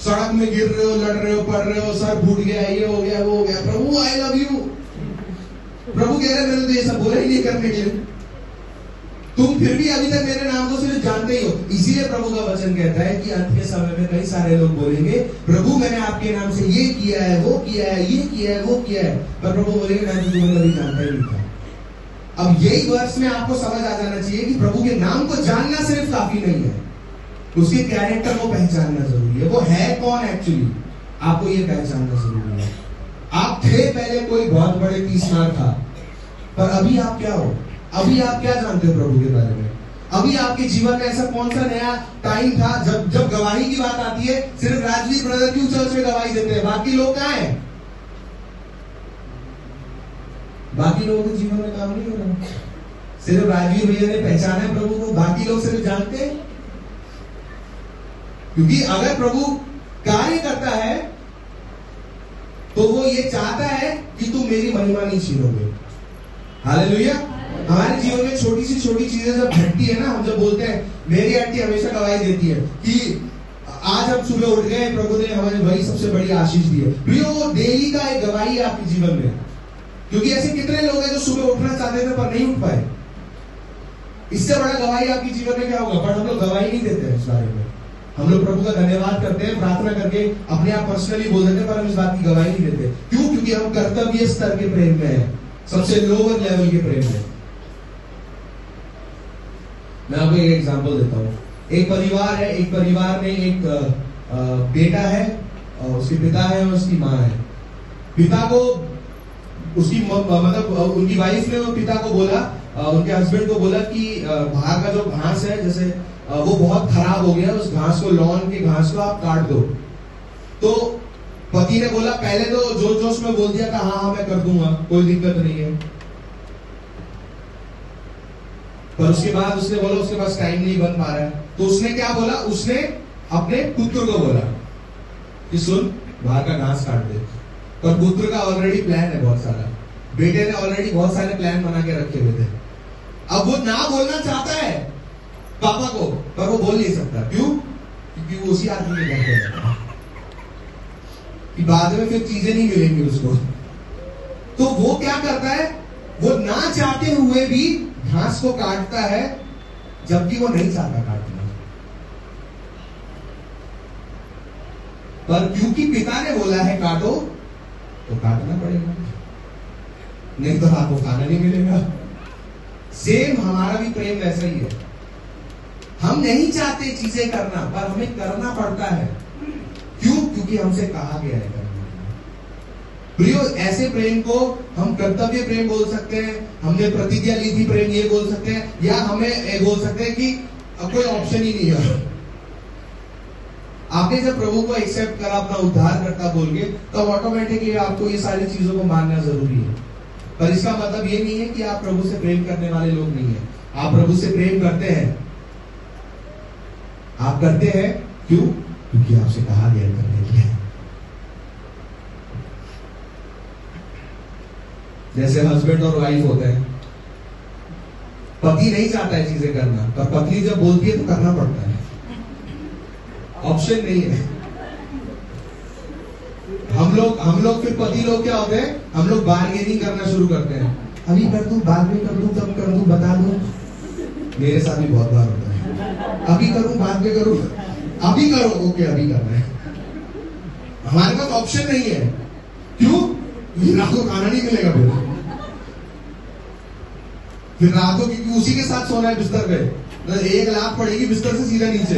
सड़क में गिर रहे हो, लड़ रहे हो, पड़ रहे हो, सर फूट गया, ये हो गया, वो हो गया, प्रभु आई लव यू। प्रभु कह रहे मैंने तो ये सब बोला ही नहीं करने के लिए, तुम फिर भी अभी तक मेरे नाम को सिर्फ जानते ही हो। इसीलिए प्रभु का वचन कहता है कि अंत के समय में कई सारे लोग बोलेंगे प्रभु मैंने आपके नाम से ये किया है, वो किया है, ये किया है, वो किया है, पर प्रभु बोलेंगे मैं तो तुम्हें कभी जानता ही नहीं था। अब यही वर्ष में आपको समझ आ जाना चाहिए कि प्रभु के नाम को जानना सिर्फ काफी नहीं है, उसके कैरेक्टर को पहचानना जरूरी है। वो है कौन एक्चुअली, आपको ये पहचानना जरूरी है। आप थे पहले कोई बहुत बड़े तीसनार था, पर अभी आप क्या हो? अभी आप क्या जानते हो प्रभु के बारे में? अभी आपके जीवन में ऐसा कौन सा नया टाइम था जब गवाही की बात आती है सिर्फ राजवीर ब्रदर क्यों चर्च में गवाही देते हैं, बाकी लोग कहाँ हैं? बाकी लोगों के जीवन में काम नहीं हो रहा। सिर्फ राजवीर भैया ने पहचाना है प्रभु को, बाकी लोग सिर्फ जानते हैं। क्योंकि अगर प्रभु कार्य करता है तो वो ये चाहता है कि तुम मेरी महिमा नहीं छीनोगे। हालेलुया। हमारे जीवन में छोटी सी छोटी चीजें जब घटती है ना, हम जब बोलते हैं, मेरी आंटी हमेशा गवाही देती है कि आज हम सुबह उठ गए, प्रभु ने हमें वही सबसे बड़ी आशीष दी है। वो डेली का एक गवाही है आपके जीवन में, क्योंकि ऐसे कितने लोग हैं जो सुबह उठना चाहते थे पर नहीं उठ पाए। इससे बड़ा गवाही आपके जीवन में क्या होगा? पर हम लोग गवाही नहीं देते हैं इस बारे में। हम लोग प्रभु का धन्यवाद करते हैं, प्रार्थना करके अपने आप पर्सनली बोल देते हैं, पर हम इस बात की गवाही नहीं देते। क्यों? क्योंकि हम कर्तव्य स्तर के प्रेम में है, सबसे लोअर लेवल के प्रेम में। मैं आपको एक एग्जांपल देता हूँ। एक परिवार है, एक परिवार में एक बेटा है, उसके पिता है और उसकी माँ है। पिता को उसकी मतलब उनकी वाइफ ने पिता को बोला, उनके हस्बैंड को बोला कि बाहर का जो घास है जैसे वो बहुत खराब हो गया, उस घास को, लॉन के घास को आप काट दो। तो पति ने बोला, पहले तो जोश में बोल दिया था हाँ मैं कर दूंगा, कोई दिक्कत नहीं है। पर उसके बाद उसने बोला उसके पास टाइम नहीं बन पा रहा है, तो उसने क्या बोला? उसने अपने पुत्र को बोला कि सुन बाहर का घास काट दे। पर पुत्र का ऑलरेडी प्लान है बहुत सारा, बेटे ने ऑलरेडी बहुत सारे प्लान बना के रखे हुए थे। अब वो ना बोलना चाहता है, पापा को, पर वो बोल नहीं सकता। क्यों? क्योंकि वो उसी आदमी के घर पे रहता है कि बाद में फिर चीजें नहीं मिलेंगी उसको। तो वो क्या करता है, वो ना चाहते हुए भी घास को काटता है, जबकि वो नहीं चाहता काटना, पर क्योंकि पिता ने बोला है काटो, तो काटना पड़ेगा, नहीं तो आपको खाना नहीं मिलेगा। सेम हमारा भी प्रेम वैसा ही है। हम नहीं चाहते चीजें करना, पर हमें करना पड़ता है। क्यों? क्योंकि हमसे कहा गया है करने। प्रियो, ऐसे प्रेम को हम कर्तव्य प्रेम बोल सकते हैं, हमने प्रतिज्ञा ली थी प्रेम ये बोल सकते हैं, या हमें बोल सकते हैं कि अब कोई ऑप्शन ही नहीं है। आपने जब प्रभु को एक्सेप्ट करा अपना उद्धारकर्ता बोल के, तब ऑटोमेटिकली आपको ये सारी चीजों को मानना जरूरी है। पर इसका मतलब ये नहीं है कि आप प्रभु से प्रेम करने वाले लोग नहीं है। आप प्रभु से प्रेम करते हैं। आप करते हैं क्यों? क्योंकि आपसे कहा गया करने के लिए। जैसे हस्बैंड और वाइफ होते हैं, पति नहीं चाहता है चीजें करना, पर पत्नी जब बोलती है तो करना पड़ता है, ऑप्शन नहीं है। हम लोग फिर पति लोग क्या होते हैं, हम लोग बार्गेनिंग करना शुरू करते हैं। अभी कर दूं, बाद में कर दूं, तब कर दूं, बता दूं। मेरे साथ भी बहुत बार होता है, अभी करूं, बाद में करूं, अभी करो, ओके अभी करना है। हमारे पास ऑप्शन नहीं है। क्यों? रात को खाना नहीं मिलेगा फिर रात को, क्योंकि उसी के साथ सोना है बिस्तर पे, तो एक लात पड़ेगी बिस्तर से सीधा नीचे।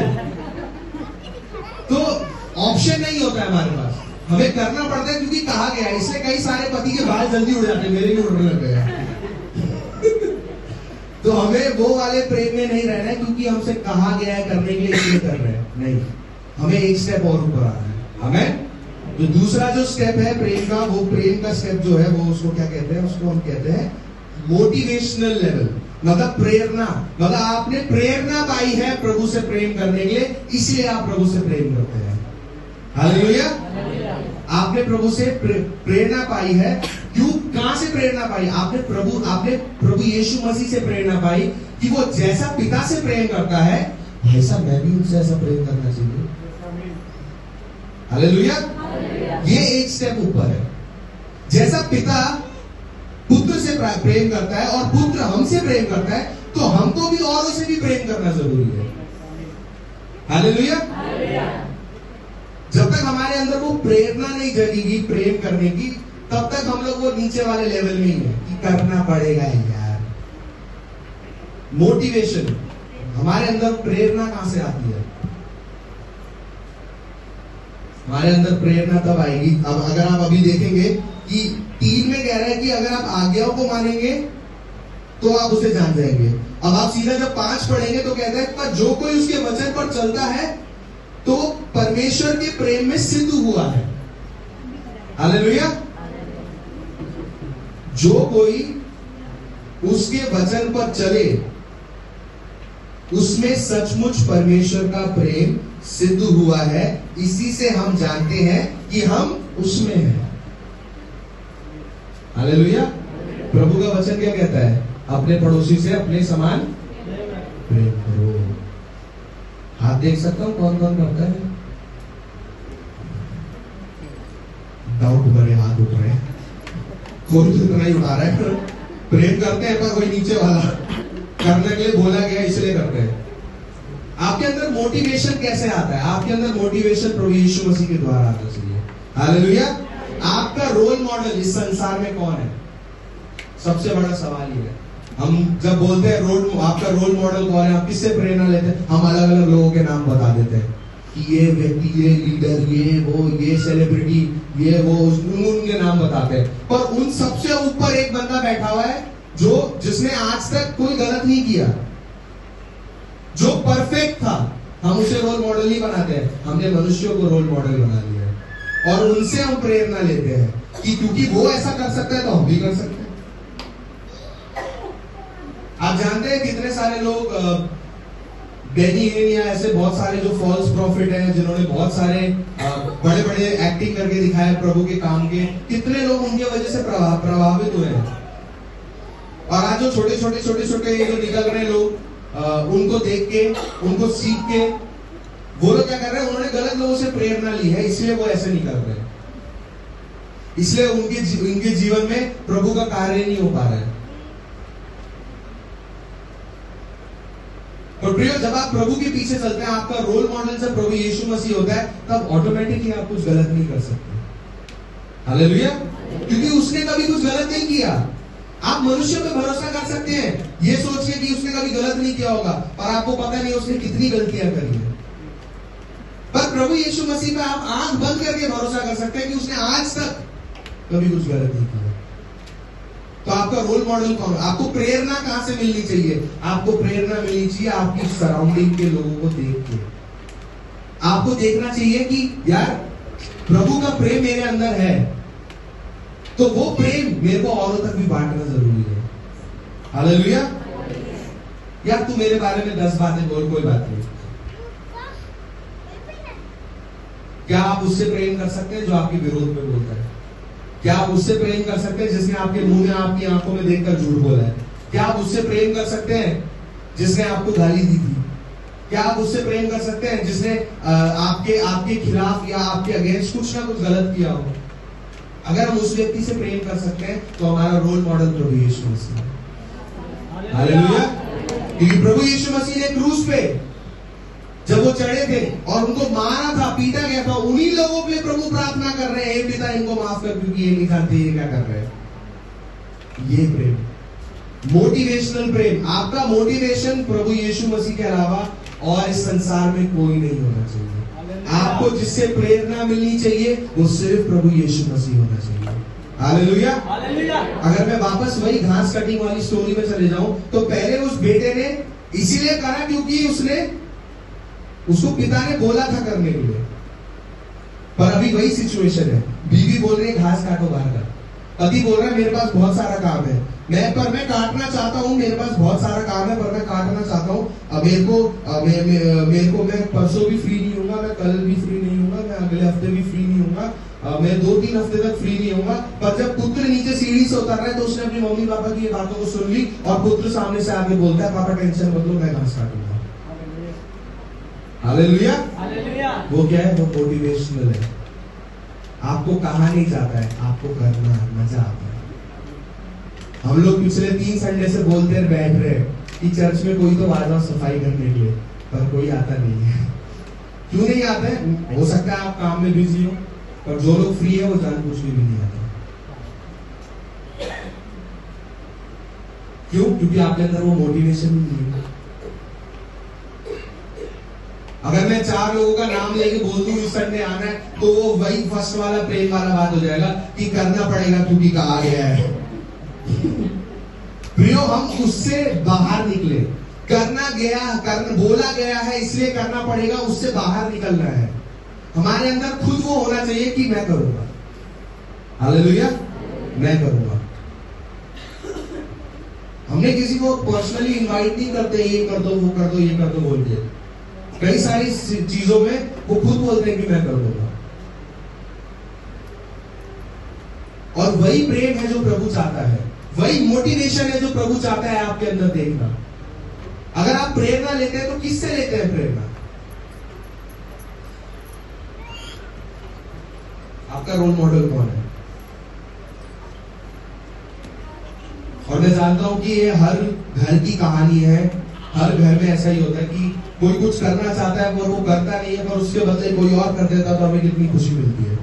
तो ऑप्शन नहीं होता है हमारे पास, हमें करना पड़ता है क्योंकि कहा गया है। इसलिए कई सारे पति के बाल जल्दी उड़ जाते हैं, मेरे भी उड़ने लग गए। तो हमें वो वाले प्रेम में नहीं रहना है क्योंकि हमसे कहा गया है करने के लिए, इसलिए कर रहे हैं। नहीं, हमें एक स्टेप और ऊपर आना है। हमें तो दूसरा जो स्टेप है प्रेम का, वो प्रेम का स्टेप जो है वो उसको क्या कहते हैं, उसको हम कहते हैं मोटिवेशनल लेवल। मतलब प्रेरणा, मतलब आपने प्रेरणा पाई है प्रभु से प्रेम करने के लिए, इसलिए आप प्रभु से प्रेम करते हैं। हालेलुया। आपने प्रभु से प्रेरणा पाई है। क्यों? कहां से प्रेरणा पाई? आपने प्रभु यीशु मसीह से प्रेरणा पाई कि वो जैसा पिता से प्रेम करता है, वैसा मैं भी उनसे ऐसा प्रेम करना चाहिए। हालेलुया। ये एक स्टेप ऊपर है। जैसा पिता पुत्र से प्रेम करता है और पुत्र हमसे प्रेम करता है, तो हमको भी औरों से भी प्रेम करना जरूरी है। हालेलुया। जब तक हमारे अंदर वो प्रेरणा नहीं जगेगी प्रेम करने की, तब तक हम लोग वो नीचे वाले लेवल में ही है कि करना पड़ेगा यार। मोटिवेशन, हमारे अंदर प्रेरणा कहां से आती है? हमारे अंदर प्रेरणा तब आएगी, अब अगर आप अभी देखेंगे कि 3 में कह रहा है कि अगर आप आज्ञाओं को मानेंगे तो आप उसे जान जाएंगे। अब आप सीधा जब 5 पढ़ेंगे तो कहता है पर जो कोई उसके वचन पर चलता है तो परमेश्वर के प्रेम में सिद्ध हुआ है। हालेलुया। जो कोई उसके वचन पर चले उसमें सचमुच परमेश्वर का प्रेम सिद्ध हुआ है। इसी से हम जानते हैं कि हम उसमें हैं। हालेलुया। प्रभु का वचन क्या कहता है? अपने पड़ोसी से अपने समान प्रेम करो। हाथ देख सकता हूं कौन कौन करता है? डाउट भरे हाथ उठ रहे हैं, कोई तो इतना ही उठा रहा है। प्रेम करते हैं पर कोई नीचे वाला करने के लिए बोला गया इसलिए करते हैं। आपके अंदर मोटिवेशन कैसे आता है? आपके अंदर मोटिवेशन प्रभु यीशु मसीह के द्वारा आता चाहिए। हालेलुया। आपका रोल मॉडल इस संसार में कौन है? सबसे बड़ा सवाल ये है। हम जब बोलते हैं आपका रोल मॉडल कौन है, आप किससे प्रेरणा लेते हैं? हम अलग अलग लोगों के नाम बता देते हैं कि ये व्यक्ति, ये लीडर, ये वो, ये सेलिब्रिटी, ये वो, उनके नाम बताते हैं। पर उन सबसे ऊपर एक बंदा बैठा हुआ है जिसने आज तक कोई गलत नहीं किया, जो परफेक्ट था। हम उसे रोल मॉडल नहीं बनाते हैं, हमने मनुष्यों को रोल मॉडल बना लिया है और उनसे हम प्रेरणा लेते हैं कि क्योंकि वो ऐसा कर सकता है तो हम भी कर सकते हैं। आप जानते हैं कितने सारे लोग बेनी हिन या ऐसे बहुत सारे जो फॉल्स प्रॉफिट हैं, जिन्होंने बहुत सारे बड़े बड़े एक्टिंग करके दिखाए प्रभु के काम के, कितने लोग उनकी वजह से प्रभावित हुए हैं। और आज जो छोटे छोटे जो निकल रहे हैं लोग, उनको देख के, उनको सीख के वो लोग क्या कर रहे हैं, उन्होंने गलत लोगों से प्रेरणा ली है, इसलिए वो ऐसे नहीं कर रहे, इसलिए उनके जीवन में प्रभु का कार्य नहीं हो पा रहा है। और प्रियो, जब आप प्रभु के पीछे चलते हैं, आपका रोल मॉडल जब प्रभु यीशु मसीह होता है, तब ऑटोमेटिकली आप कुछ गलत नहीं कर सकते। हालेलुया। क्योंकि उसने कभी कुछ गलत नहीं किया। आप मनुष्य पे भरोसा कर सकते हैं ये सोच के कि उसने कभी गलत नहीं किया होगा, पर आपको पता नहीं उसने कितनी गलतियां करी है। पर प्रभु यीशु मसीह पे आप आंख बंद करके भरोसा कर सकते हैं कि उसने आज तक कभी कुछ गलत नहीं किया। तो आपका रोल मॉडल कौन है? आपको प्रेरणा कहां से मिलनी चाहिए? आपको प्रेरणा मिलनी चाहिए आपकी सराउंडिंग के लोगों को देख के। आपको देखना चाहिए कि यार प्रभु का प्रेम मेरे अंदर है, तो वो प्रेम मेरे को औरों तक भी बांटना जरूरी है। हालेलुया। यार तू मेरे बारे में 10 बातें बोल, कोई बात नहीं। क्या आप उससे प्रेम कर सकते हैं जो आपके विरोध में बोलता है? क्या आप उससे प्रेम कर सकते हैं जिसने आपके मुंह में, आपकी आंखों में देखकर झूठ बोला है? क्या आप उससे प्रेम कर सकते हैं जिसने आपको गाली दी थी? क्या आप उससे प्रेम कर सकते हैं जिसने आपके खिलाफ या आपके अगेंस्ट कुछ ना कुछ गलत किया हो? अगर हम उस व्यक्ति से प्रेम कर सकते हैं तो हमारा रोल मॉडल प्रभु यीशु मसीह है। हालेलुया। क्योंकि प्रभु यीशु मसीह ने क्रूस पे जब वो चढ़े थे और उनको मारा था, पीटा गया था, उन्हीं लोगों के लिए प्रभु प्रार्थना कर रहे हैं, हे पिता इनको माफ कर, क्योंकि ये नहीं जानते ये क्या कर रहे हैं। ये प्रेम, मोटिवेशनल प्रेम। आपका मोटिवेशन प्रभु यीशु मसीह के अलावा और इस संसार में कोई नहीं होना चाहिए। आपको जिससे प्रेरणा मिलनी चाहिए वो सिर्फ प्रभु यीशु मसीह होना चाहिए। हालेलुया। अगर मैं वापस वही घास कटिंग वाली स्टोरी में चले जाऊं, तो पहले उस बेटे ने इसीलिए करा क्योंकि उसको पिता ने बोला था करने के लिए। पर अभी वही सिचुएशन है, बीवी बोल रही है घास काटो बाहर का, पति बोल रहा है मेरे पास बहुत सारा काम है, मैं काटना चाहता हूँ, मेरे पास बहुत सारा काम है पर मैं काटना चाहता हूँ। अब मेरे को मैं परसों भी फ्री नहीं हूँगा, मैं कल भी फ्री नहीं हूँगा, मैं अगले हफ्ते भी फ्री नहीं हूँगा, मैं 2-3 हफ्ते तक फ्री नहीं होऊंगा। पर जब पुत्र नीचे सीढ़ी से उतर रहा है तो उसने अपनी मम्मी पापा की ये बातों को सुन ली और पुत्र सामने से आके बोलता है पापा टेंशन मत लो, मैं घास काटूंगा। हालेलुया। वो क्या है? वो मोटिवेशनल है। आपको कहा नहीं जाता है, आपको करना मजा आता है। हम लोग पिछले 3 संडे से बोलते हैं, बैठ रहे कि चर्च में कोई तो आ जाओ सफाई करने के लिए, पर कोई आता नहीं है। क्यों नहीं आता है? हो सकता है आप काम में बिजी हो, पर जो लोग फ्री है वो जानबूझ के भी नहीं आते। क्यों? क्योंकि आपके अंदर वो मोटिवेशन नहीं है। अगर मैं 4 लोगों का नाम लेके बोल दूं इस संडे आना है, तो वो वही फर्स्ट वाला प्रेम वाला बात हो जाएगा कि करना पड़ेगा क्योंकि कहा गया है। प्रियो, हम उससे बाहर निकले, बोला गया है इसलिए करना पड़ेगा, उससे बाहर निकलना है। हमारे अंदर खुद वो होना चाहिए कि मैं करूंगा। हालेलुया। मैं करूंगा। हमने किसी को पर्सनली इनवाइट नहीं करते, ये कर दो वो कर दो ये कर दो बोल के। कई सारी चीजों में वो खुद बोलते हैं कि मैं कर दूंगा। और वही प्रेम है जो प्रभु चाहता है, वही मोटिवेशन है जो प्रभु चाहता है आपके अंदर देखना। अगर आप प्रेरणा लेते हैं तो किससे लेते हैं प्रेरणा? आपका रोल मॉडल कौन है? और मैं जानता हूं कि ये हर घर की कहानी है, हर घर में ऐसा ही होता है कि कोई कुछ करना चाहता है पर वो करता नहीं है, पर उसके बदले कोई और कर देता तो हमें कितनी खुशी मिलती है।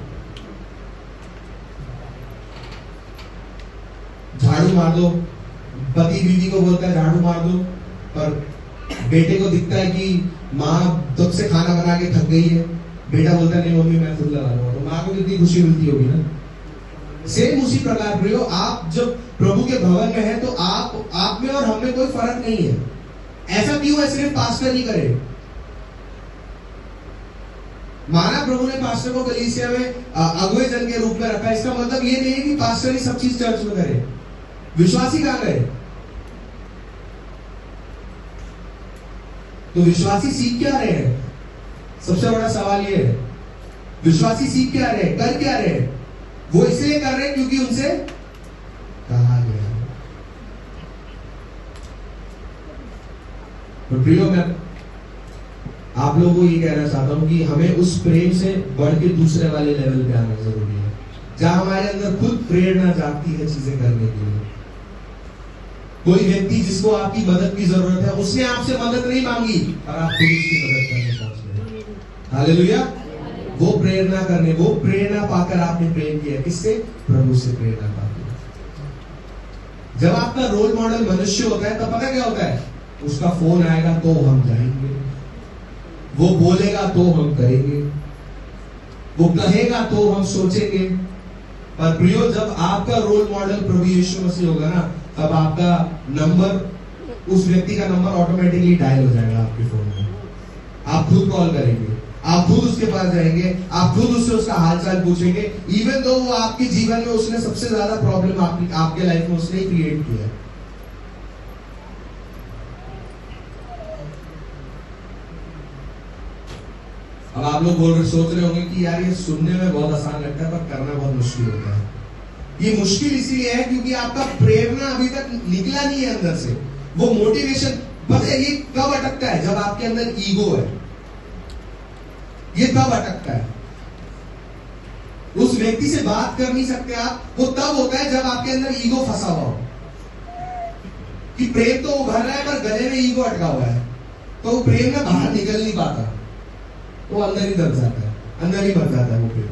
झाड़ू मार दो, पति बीवी को बोलता है झाड़ू मार दो, पर बेटे को दिखता है कि माँ तब से खाना बना के थक गई है, बेटा बोलता है नहीं मम्मी मैं खुद लगा लूंगा, तो माँ को कितनी खुशी मिलती होगी ना। सेम उसी प्रकार प्रियो, आप जब प्रभु के भवन में हैं तो आप में और हम में कोई फर्क नहीं है। ऐसा क्यों है सिर्फ पास्टर ही करे? माना प्रभु ने पास्टर को कलीसिया में अगुवे जन के रूप में रखा, इसका मतलब ये नहीं है कि पास्टर ही सब चीज चर्च में करे। विश्वासी कहां गए? तो विश्वासी सीख क्या रहे हैं? सबसे बड़ा सवाल ये है, विश्वासी सीख क्या रहे हैं, कर क्या रहे हैं? वो इसलिए कर रहे हैं क्योंकि उनसे कहा गया। तो प्रियो, मैं आप लोगों को ये कहना चाहता हूं कि हमें उस प्रेम से बढ़ के दूसरे वाले लेवल पे आना जरूरी है, जहां हमारे अंदर खुद प्रेरणा जागती है चीजें करने के लिए। कोई व्यक्ति जिसको आपकी मदद की जरूरत है, उसने आपसे मदद नहीं मांगी और आप खुद उसकी मदद करने पहुंच गए। हालेलुया। वो प्रेरणा पाकर आपने प्रेम किया। किससे? प्रभु से प्रेरणा पाकर। जब आपका रोल मॉडल मनुष्य होता है, तब पता क्या होता है? उसका फोन आएगा तो हम जाएंगे, वो बोलेगा तो हम करेंगे, वो कहेगा तो हम सोचेंगे। पर प्रियो, जब आपका रोल मॉडल प्रभु यीशु मसीह होगा ना, तब आपका नंबर, उस व्यक्ति का नंबर ऑटोमेटिकली डायल हो जाएगा आपके फोन में। आप खुद कॉल करेंगे, आप खुद उसके पास जाएंगे, आप खुद उससे उसका हालचाल पूछेंगे, इवन दो वो आपके जीवन में उसने सबसे ज्यादा प्रॉब्लम आपके लाइफ में उसने क्रिएट किया है। अब आप लोग सोच रहे होंगे कि यार ये सुनने में बहुत आसान लगता है पर करना बहुत मुश्किल होता है। ये मुश्किल इसलिए है क्योंकि आपका प्रेरणा अभी तक निकला नहीं है अंदर से, वो मोटिवेशन। पता है ये कब अटकता है? जब आपके अंदर ईगो है। ये कब अटकता है? उस व्यक्ति से बात कर नहीं सकते आप, वो तब होता है जब आपके अंदर ईगो फंसा हुआ हो, कि प्रेम तो उभर रहा है पर गले में ईगो अटका हुआ है, तो वो प्रेम में बाहर निकल नहीं पाता, वो अंदर ही दब जाता है, अंदर ही मर जाता है वो प्रेम,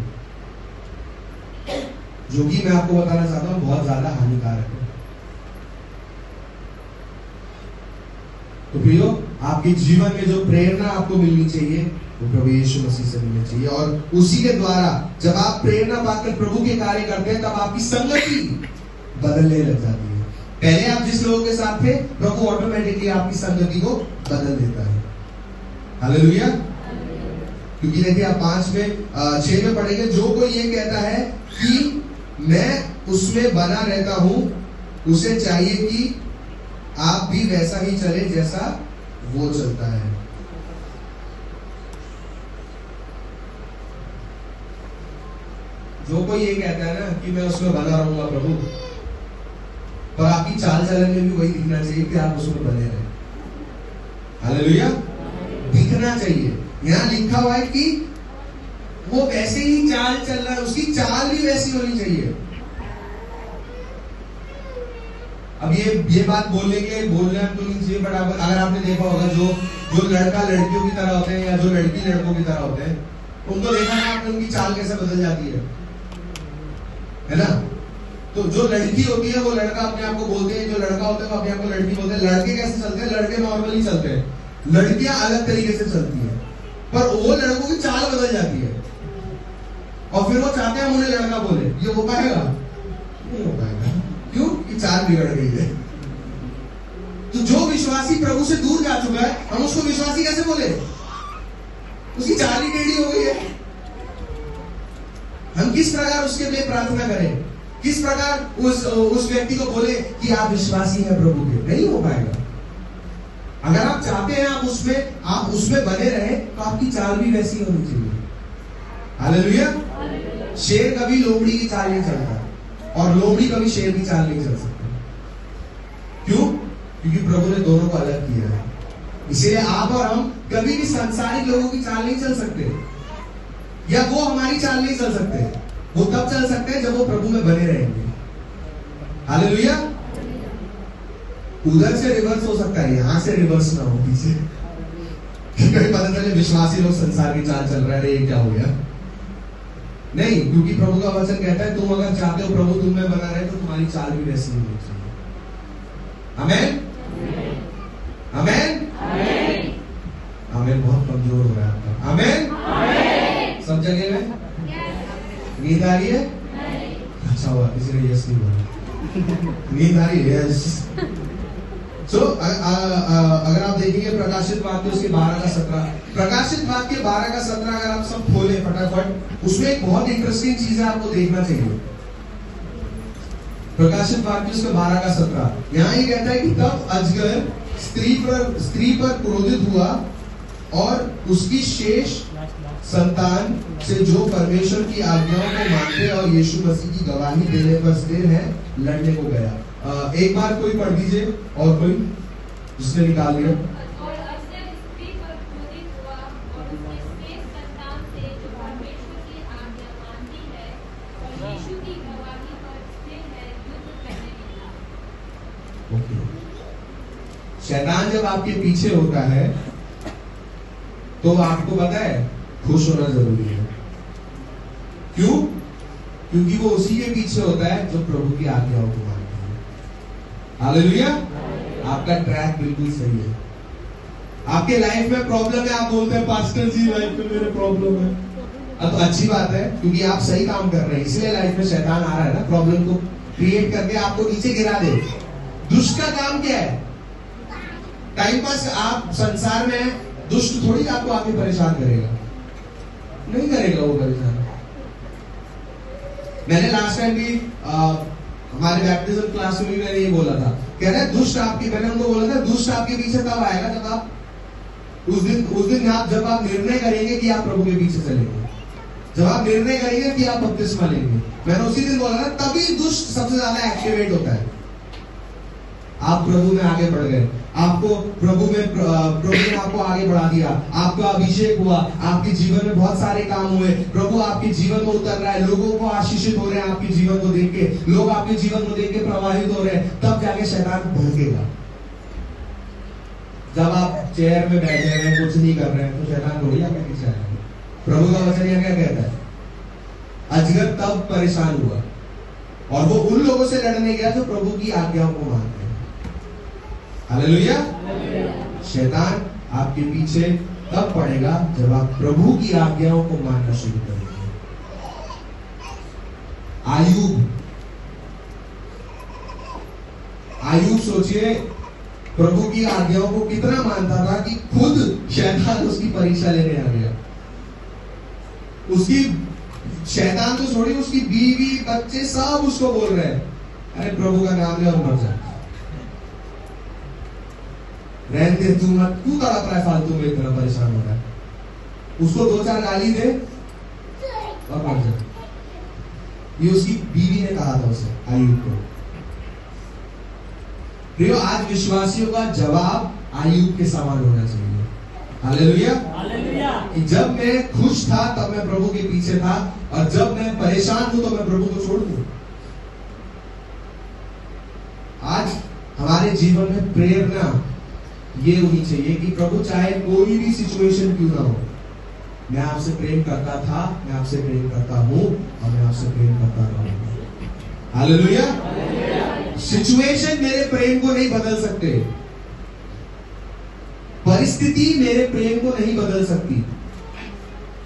जो कि मैं आपको बताना चाहता हूं बहुत ज्यादा हानिकारक है। तो प्रियो, आपके जीवन में जो प्रेरणा आपको मिलनी चाहिए वो प्रभु यीशु मसीह से मिलनी चाहिए, और उसी के द्वारा जब आप प्रेरणा पाकर प्रभु के कार्य करते हैं, तब आपकी संगति बदलने लग जाती है। पहले आप जिस लोगों के साथ थे, प्रभु ऑटोमेटिकली आपकी संगति को बदल देता है। हालेलुया। क्योंकि देखिए आप 6 में पढ़ेंगे, जो कोई ये कहता है कि मैं उसमें बना रहता हूं, उसे चाहिए कि आप भी वैसा ही चले जैसा वो चलता है। जो कोई ये कहता है ना कि मैं उसमें बना रहूंगा प्रभु, पर आपकी चाल चलन में भी वही दिखना चाहिए कि आप उसमें बने रहे। हालेलुया। दिखना चाहिए। यहां लिखा हुआ है कि वो वैसे ही चाल चल रहा है, उसकी चाल भी वैसी होनी चाहिए। अब ये बात बोलने तो नहीं चाहिए, बट अगर आपने देखा होगा जो लड़का लड़कियों की तरह होते हैं या जो लड़की लड़कों की तरह होते हैं, उनको देखा ना आपने, उनकी चाल कैसे बदल जाती है ना? तो जो लड़की होती है वो लड़का अपने आप को बोलते हैं, जो लड़का होता है वो अपने आप को लड़की बोलते हैं। लड़के कैसे चलते हैं? लड़के नॉर्मली चलते हैं, लड़कियां अलग तरीके से चलती हैं, पर वो लड़कों की चाल बदल जाती है और फिर वो चाहते हैं हम उन्हें लड़का बोले। ये हो पाएगा? नहीं हो पाएगा। क्यों? कि चाल बिगड़ गई है। तो जो विश्वासी प्रभु से दूर जा चुका है, हम उसको विश्वासी कैसे बोले? उसकी चाल ही टेढ़ी हो गई है। हम किस प्रकार उसके लिए प्रार्थना करें? किस प्रकार उस व्यक्ति को बोले कि आप विश्वासी हैं प्रभु के? नहीं हो पाएगा। अगर आप चाहते हैं आप उसमें बने रहे, तो आपकी चाल भी वैसी होनी चाहिए। हालेलुया। शेर कभी लोमड़ी की चाल नहीं चलता और लोमड़ी कभी शेर की चाल नहीं चल सकती। क्यों? क्योंकि प्रभु ने दोनों को अलग किया है। इसलिए आप और हम कभी भी सांसारिक लोगों की चाल नहीं चल सकते, या वो हमारी चाल नहीं चल सकते। वो तब चल सकते हैं जब वो प्रभु में बने रहेंगे। हालेलुया। उधर से रिवर्स हो सकता है, यहां से रिवर्स ना हो पीछे। कभी पता चले विश्वासी लोग संसार की चाल चल रहा है, ये क्या हो गया? नहीं, क्योंकि प्रभु का वचन कहता है तुम अगर चाहते हो प्रभु तुम में बना रहे, तो तुम्हारी चाल भी वैसी होनी चाहिए। आमेन, आमेन, आमेन। बहुत कमजोर हो रहा है आपका। आमेन। सब जगह में नींद आ रही है? अच्छा हुआ किसी ने यस नहीं बोला। नींद आ रही है? यस। अगर आप देखेंगे प्रकाशित वाक्य उसके 12 का 17, प्रकाशित वाक्य 12 का 17 अगर आप सब खोले फटाफट, उसमें एक बहुत इंटरेस्टिंग चीज है, आपको देखना चाहिए। प्रकाशित वाक्य उसके 12 का 17, यहाँ ये कहता है कि तब अजगर स्त्री पर क्रोधित हुआ और उसकी शेष संतान से जो परमेश्वर की आज्ञाओं को मानते और यीशु मसीह की गवाही देने पर स्थिर है, लड़ने को गया। एक बार कोई पढ़ दीजिए, और कोई जिसने निकाल लिया। ओके। शैतान जब आपके पीछे होता है तो आपको पता है खुश होना जरूरी है। क्यों? क्योंकि वो उसी के पीछे होता है जो प्रभु की आज्ञाओं को मानता है। हालेलुया। आपका ट्रैक बिल्कुल सही है। आपके लाइफ में प्रॉब्लम है, आप बोलते हैं पास्टर जी लाइफ में मेरे प्रॉब्लम है। अब तो अच्छी बात है, क्योंकि आप सही काम कर रहे हैं, इसलिए लाइफ में शैतान आ रहा है ना, प्रॉब्लम को क्रिएट करके आपको नीचे गिरा दे। दुष्ट का काम क्या है? Time pass. आप संसार में दुष्ट थोड़ी आपको आके परेशान करेगा, नहीं करेगा वो परेशान। मैंने लास्ट टाइम भी हमारे बैप्टिज्म क्लास में भी मैंने ये बोला था, कह रहे दुष्ट आपकी, मैंने उनको बोला था दुष्ट आपके पीछे तब आएगा जब आप उस दिन जब आप निर्णय करेंगे कि आप प्रभु के पीछे चलेंगे, जब आप निर्णय करेंगे कि आप बपतिस्मा लेंगे। मैंने उसी दिन बोला था तभी दुष्ट सबसे ज्यादा एक्टिवेट होता है। आप प्रभु में आगे बढ़ गए, आपको प्रभु ने आपको आगे बढ़ा दिया, आपका अभिषेक हुआ, आपके जीवन में बहुत सारे काम हुए, प्रभु आपके जीवन में उतर रहा है, लोगों को आशीषित हो रहे हैं आपके जीवन को देख के, लोग आपके जीवन को देख के प्रभावित हो रहे हैं, तब जाके शैतान भड़केगा। जब आप चेयर में बैठे हैं, कुछ नहीं कर रहे हैं, तो शैतान थोड़ी आपके पीछे आएगा। प्रभु का वचन यह क्या कहता है? अजगर तब परेशान हुआ और वो उन लोगों से लड़ने गया जो प्रभु की आज्ञाओं को मानते हैं। हालेलुया। शैतान आपके पीछे तब पड़ेगा जब आप प्रभु की आज्ञाओं को मानना शुरू करेंगे। आयूब सोचिए, प्रभु की आज्ञाओं को कितना मानता था कि खुद शैतान उसकी परीक्षा लेने आ गया। उसकी शैतान तो छोड़ी, उसकी बीवी बच्चे सब उसको बोल रहे हैं अरे प्रभु का नाम ले और मर जा, रहने दे, तू तड़प रहा है फालतू में, इतना परेशान हो रहा है, उसको 2-4 गाली दे और मर जा। ये उसकी बीवी ने कहा था उसे, आयूब को। प्रियो, आज विश्वासियों का जवाब आयूब के समान होना चाहिए। हालेलुया। कि जब मैं खुश था तब मैं प्रभु के पीछे था, और जब मैं परेशान हूं तो मैं प्रभु को छोड़ दूं। आज हमारे जीवन में प्रेरणा ये होनी चाहिए कि प्रभु चाहे कोई भी सिचुएशन क्यों ना हो, मैं आपसे प्रेम करता था, मैं आपसे प्रेम करता हूं और मैं आपसे प्रेम करता रहूंगा। हालेलुया। सिचुएशन मेरे प्रेम को नहीं बदल सकते, परिस्थिति मेरे प्रेम को नहीं बदल सकती,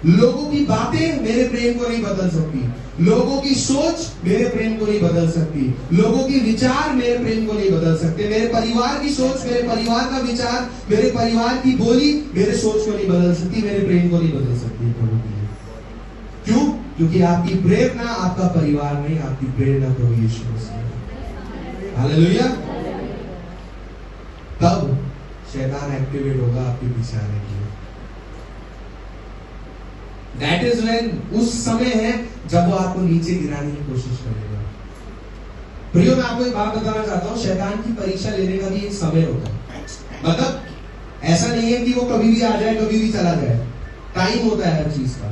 लोगों की बातें मेरे प्रेम को नहीं बदल सकती, लोगों की सोच मेरे प्रेम को नहीं बदल सकती, लोगों के विचार मेरे प्रेम को नहीं बदल सकते, मेरे परिवार की सोच, मेरे परिवार का विचार, मेरे परिवार की बोली मेरे सोच को नहीं बदल सकती, मेरे प्रेम को नहीं बदल सकती प्रभु के लिए। क्यों? क्योंकि आपकी प्रेरणा आपका परिवार नहीं, आपकी प्रेरणा प्रभु यीशु मसीह है। हालेलुया। तब शैतान एक्टिवेट होगा आपके पीछे आने के लिए। That is when, उस समय है जब वो आपको नीचे गिराने की कोशिश करेगा। प्रियो, मैं आपको एक बात बताना चाहता हूँ, शैतान की परीक्षा लेने का भी एक समय होता है। मतलब ऐसा नहीं है कि वो कभी भी आ जाए कभी भी चला जाए, टाइम होता है हर चीज का।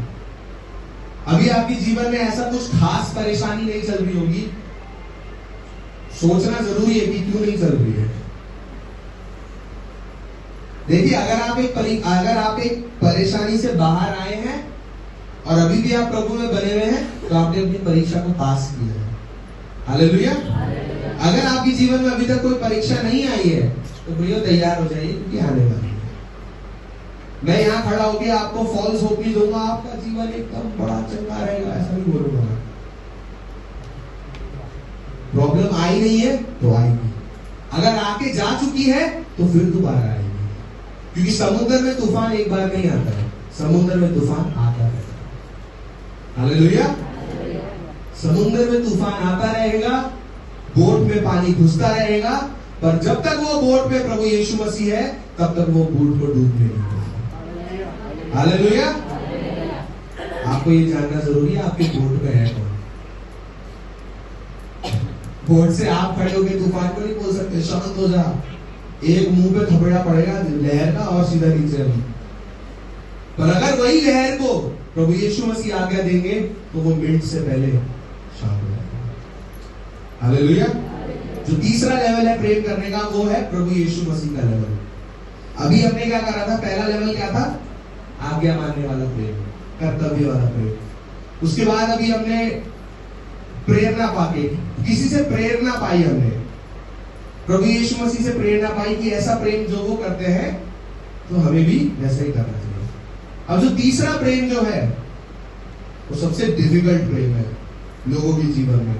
अभी आपके जीवन में ऐसा कुछ खास परेशानी नहीं चल रही होगी, सोचना जरूरी है कि क्यों नहीं चल रही है। देखिए, अगर आप एक परेशानी से बाहर आए हैं और अभी भी आप प्रभु में बने हुए हैं, तो आपने अपनी परीक्षा को पास किया है। हालेलुया। अगर आपके जीवन में अभी तक कोई परीक्षा नहीं आई है, तो भैया तैयार हो जाइए, क्योंकि आने वाली है। मैं यहाँ खड़ा होकर आपको फॉल्स होप नहीं दूंगा, आपका जीवन एकदम बड़ा चंगा रहेगा, ऐसा नहीं बोलूंगा। प्रॉब्लम आई नहीं है तो आएगी, अगर आके जा चुकी है तो फिर दोबारा आएगी, क्योंकि समुद्र में तूफान एक बार नहीं आता है, समुद्र में तूफान आता है। हालेलुया। समुद्र में तूफान आता रहेगा, बोट में पानी घुसता रहेगा, पर जब तक वो बोट में प्रभु यीशु मसीह है, तब तक वो बोट को डूबने नहीं देगा। हालेलुया। आपको ये जानना जरूरी है, आपके बोट में है कौन। बोट से आप खड़े होकर तूफान को नहीं बोल सकते शांत हो जा, एक मुंह पे थपेड़ा पड़ेगा लहर का और सीधा नीचे। पर अगर वही लहर को प्रभु यीशु मसीह आज्ञा देंगे तो वो मिनट से पहले शांत हो जाएगा। हालेलुया। जो तीसरा लेवल है प्रेम करने का, वो है प्रभु यीशु मसीह का लेवल। अभी हमने क्या करा था? पहला लेवल क्या था? आज्ञा मानने वाला प्रेम, कर्तव्य वाला प्रेम। उसके बाद अभी हमने प्रेरणा पाके, किसी से प्रेरणा पाई, हमने प्रभु यीशु मसीह से प्रेरणा पाई कि ऐसा प्रेम जो वो करते हैं तो हमें भी वैसा ही करना चाहिए। अब जो तीसरा प्रेम जो है वो सबसे डिफिकल्ट प्रेम है लोगों के जीवन में,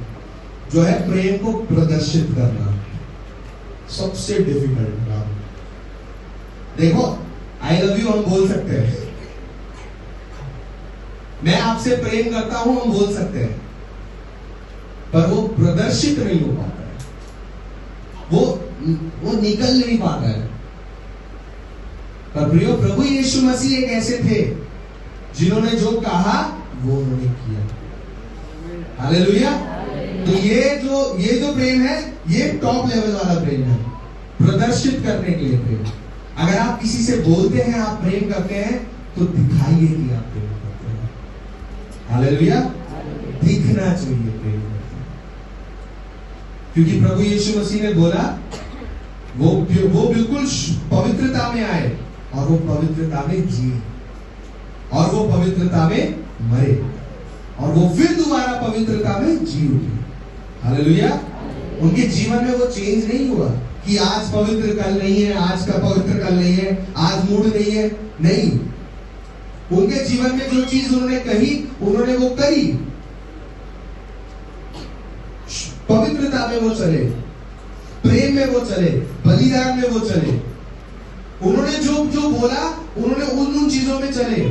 जो है प्रेम को प्रदर्शित करना। सबसे डिफिकल्ट काम। देखो, आई लव यू हम बोल सकते हैं, मैं आपसे प्रेम करता हूं हम बोल सकते हैं, पर वो प्रदर्शित नहीं हो पाता है, वो निकल नहीं पाता है। पर प्रियो, प्रभु यीशु मसीह एक ऐसे थे जिन्होंने जो कहा वो उन्होंने किया। हालेलुया। तो ये जो प्रेम है, ये टॉप लेवल वाला प्रेम है, प्रदर्शित करने के लिए प्रेम। अगर आप किसी से बोलते हैं आप प्रेम करते हैं, तो दिखाइए कि आप प्रेम करते हैं। हालेलुया। दिखना चाहिए प्रेम करते हैं, क्योंकि प्रभु यीशु मसीह ने बोला वो बिल्कुल पवित्रता में आए और वो पवित्रता में जिए और वो पवित्रता में मरे और वो फिर दोबारा पवित्रता में जी उठे। हालेलुया। उनके जीवन में वो चेंज नहीं हुआ कि आज पवित्र कल नहीं है, आज का पवित्र कल नहीं है, आज मूड नहीं है। नहीं, उनके जीवन में जो चीज उन्होंने कही उन्होंने वो करी। पवित्रता में वो चले, प्रेम में वो चले, बलिदान में वो चले। उन्होंने जो बोला उन्होंने उन चीजों में चले,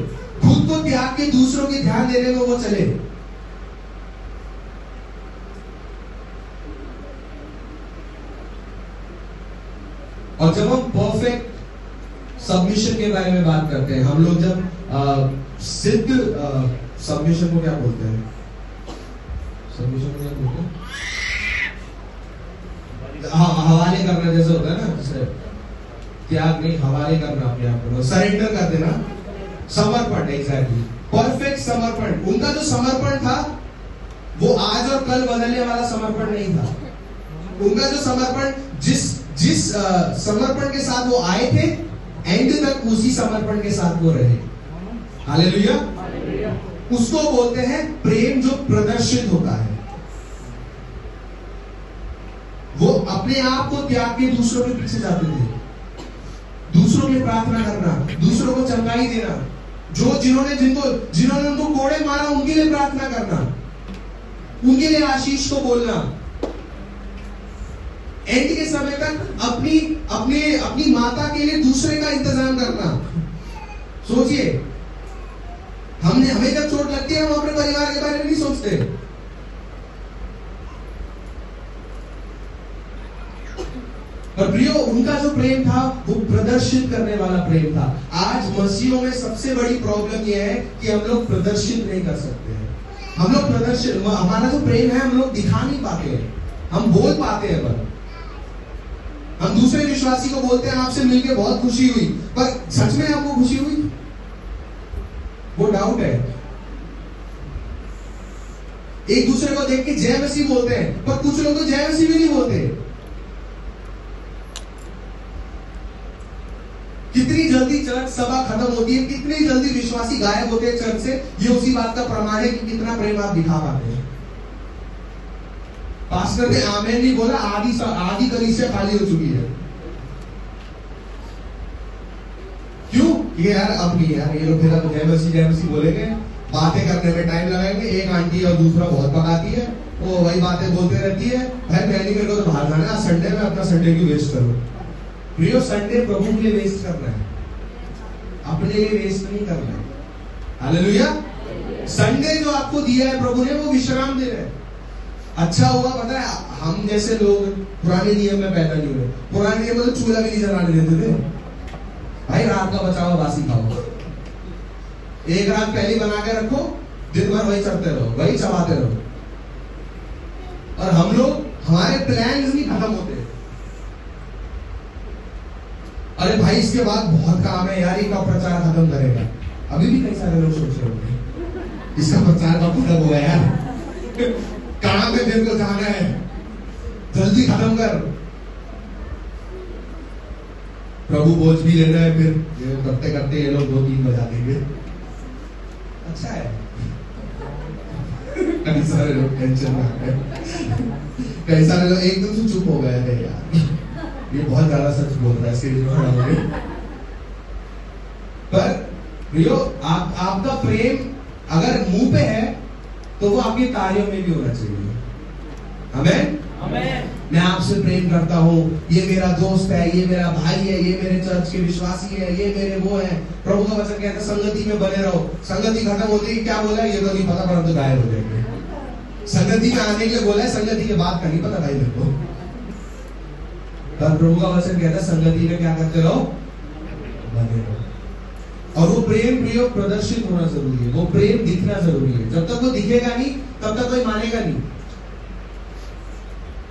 खुद को त्याग के दूसरों के ध्यान देने में वो चले। और जब हम परफेक्ट सबमिशन के बारे में बात करते हैं, हम लोग जब सिद्ध सबमिशन को क्या बोलते हैं? सबमिशन को क्या बोलते हैं? हवाले करना जैसे होता है ना, जैसे त्याग नहीं, हवाले करना अपने आप को, सरेंडर कर देना, समर्पण। एग्जैक्टली, परफेक्ट समर्पण। उनका जो समर्पण था वो आज और कल बदलने वाला समर्पण नहीं था। उनका जो समर्पण, जिस समर्पण के साथ वो आए थे, एंड तक उसी समर्पण के साथ वो रहे। हालेलुया। उसको बोलते हैं प्रेम जो प्रदर्शित होता है। वो अपने आप को त्याग के दूसरों के पीछे जाते थे, दूसरों की प्रार्थना करना, दूसरों को चंगाई देना, जिन्होंने उनको कोड़े मारा उनके लिए प्रार्थना करना, उनके लिए आशीष को बोलना। एंड के समय तक अपनी माता के लिए दूसरे का इंतजाम करना। सोचिए, हमें जब चोट लगती है हम अपने परिवार के बारे में नहीं सोचते। पर प्रियो, उनका जो प्रेम था वो प्रदर्शित करने वाला प्रेम था। आज मसीहों में सबसे बड़ी प्रॉब्लम यह है कि हम लोग प्रदर्शित नहीं कर सकते हैं। हम लोग प्रदर्शित, हमारा जो प्रेम है हम लोग दिखा नहीं पाते हैं, हम बोल पाते हैं पर हम दूसरे विश्वासी को बोलते हैं आपसे मिलकर बहुत खुशी हुई, पर सच में आपको खुशी हुई? वो डाउट है। एक दूसरे को देख के जय मसीह बोलते हैं, पर कुछ लोग तो जय मसीह भी नहीं बोलते। कितनी जल्दी चर्च सभा खत्म होती है, कितनी जल्दी विश्वासी गायब होते हैं चर्च से। ये उसी बात का प्रमाण है कि कितना प्रेम आप दिखा पाते हैं। पास्टर ने आमेन नहीं बोला, आधी कलीसिया खाली हो चुकी है। क्यों? ये यार अब नहीं, यार ये लोग फिर अब जय मसीह बोलेंगे, बातें करने में टाइम लगाएंगे। एक आंटी और दूसरा बहुत पकाती है, वो वही बातें बोलते रहती है। भाई पहली मेरे को बाहर जाना है, संडे में अपना संडे की वेस्ट करो। प्रियो, संडे प्रभु के लिए वेस्ट करना है, अपने लिए वेस्ट नहीं करना है। हालेलुया। संडे जो आपको दिया है प्रभु ने, वो विश्राम दे रहे हैं। अच्छा हुआ, पता है, हम जैसे लोग पुराने नियम में पैदा नहीं हुए। पुराने नियम में तो चूल्हा भी नहीं जलाने देते थे। भाई रात का बचा हुआ बासी खाओ, एक रात पहले बना के रखो, दिन भर वही चढ़ते रहो, वही चबाते रहो। और हम लोग, हमारे प्लान्स नहीं खत्म होते। अरे भाई इसके बाद बहुत काम है यार, इसका प्रचार खत्म करेगा। अभी भी कई सारे लोग सोच रहे होंगे इसका प्रचार कब खत्म होगा यार, कहां पे दिन को जाना है। जल्दी खत्म कर। प्रभु बोझ भी ले रहे हैं, फिर ये करते करते ये लोग 2-3 बजा देंगे। अच्छा है। कई सारे लोग टेंशन में आ गए, कई सारे लोग एकदम से चुप हो गए थे यार, ये बहुत ज्यादा सच बोल रहा है, इसके लिए खड़ा हो गए। पर प्रियो, आपका प्रेम अगर मुंह पे है तो वो आपके कार्यों में भी होना चाहिए। आमेन। मैं आपसे प्रेम करता हूँ, ये मेरा दोस्त है, ये मेरा भाई है, ये मेरे चर्च के विश्वासी है, ये मेरे वो है। प्रभु का वचन कहता है संगति में बने रहो। संगति खत्म होती है क्या बोला है ये तो नहीं पता, परंतु गायब हो जाएंगे। संगति में आने के लिए बोला है, संगति के बाद का नहीं पता भाई मेरे को। पर प्रभु का वचन कहता है संगति में क्या करते रहो, बने रहो। और वो प्रेम प्रियो प्रदर्शित होना जरूरी है, वो प्रेम दिखना जरूरी है। जब तक वो दिखेगा नहीं तब तक कोई मानेगा नहीं।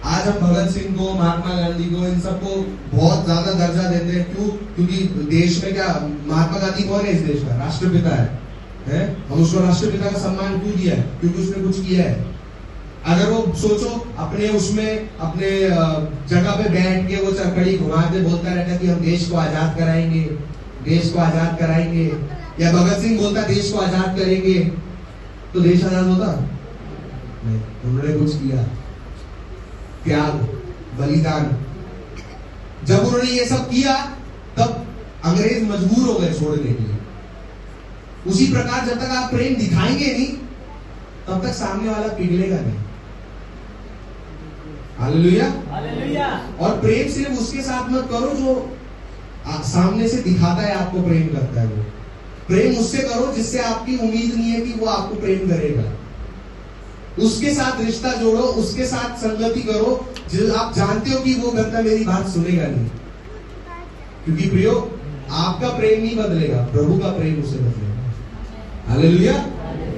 आज हम भगत सिंह को, महात्मा गांधी को, इन सबको बहुत ज्यादा दर्जा देते हैं। क्यों? क्योंकि देश में क्या, महात्मा गांधी कौन है? इस देश का राष्ट्रपिता है? हम उसको राष्ट्रपिता का सम्मान क्यों दिया है? क्योंकि उसने कुछ किया है। अगर वो सोचो अपने उसमें अपने जगह पे बैठ के वो चरखड़ी घुमाते बोलता रहता कि हम देश को आजाद कराएंगे, देश को आजाद कराएंगे, या भगत सिंह बोलता देश को आजाद करेंगे, तो देश आजाद होता नहीं। उन्होंने कुछ किया, त्याग, बलिदान। जब उन्होंने ये सब किया तब अंग्रेज मजबूर हो गए छोड़ने के लिए। उसी प्रकार जब तक आप प्रेम दिखाएंगे नहीं तब तक सामने वाला पिघलेगा नहीं। हालेलुया। हालेलुया। और प्रेम सिर्फ उसके साथ मत करो जो सामने से दिखाता है आपको प्रेम करता है। वो प्रेम उससे करो जिससे आपकी उम्मीद नहीं है कि वो आपको प्रेम करेगा। उसके साथ रिश्ता जोड़ो, उसके साथ संगति करो जो आप जानते हो कि वो बंदा मेरी बात सुनेगा नहीं। क्योंकि प्रियो, आपका प्रेम नहीं बदलेगा, प्रभु का प्रेम उसे बदलेगा। हालेलुया।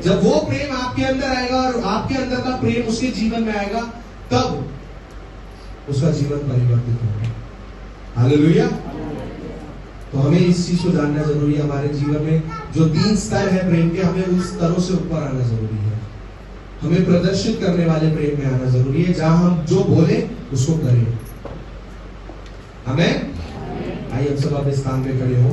जब वो प्रेम आपके अंदर आएगा और आपके अंदर का प्रेम उसके जीवन में आएगा तब उसका जीवन परिवर्तित होगा। हालेलुया। तो हमें इस चीज को जानना जरूरी है। हमारे जीवन में जो 3 स्तर है प्रेम के, हमें उन स्तरों से ऊपर आना जरूरी है। हमें प्रदर्शित करने वाले प्रेम में आना जरूरी है, जहां हम जो बोले उसको करें। हमें आइए हम सब अपने स्थान में खड़े हो।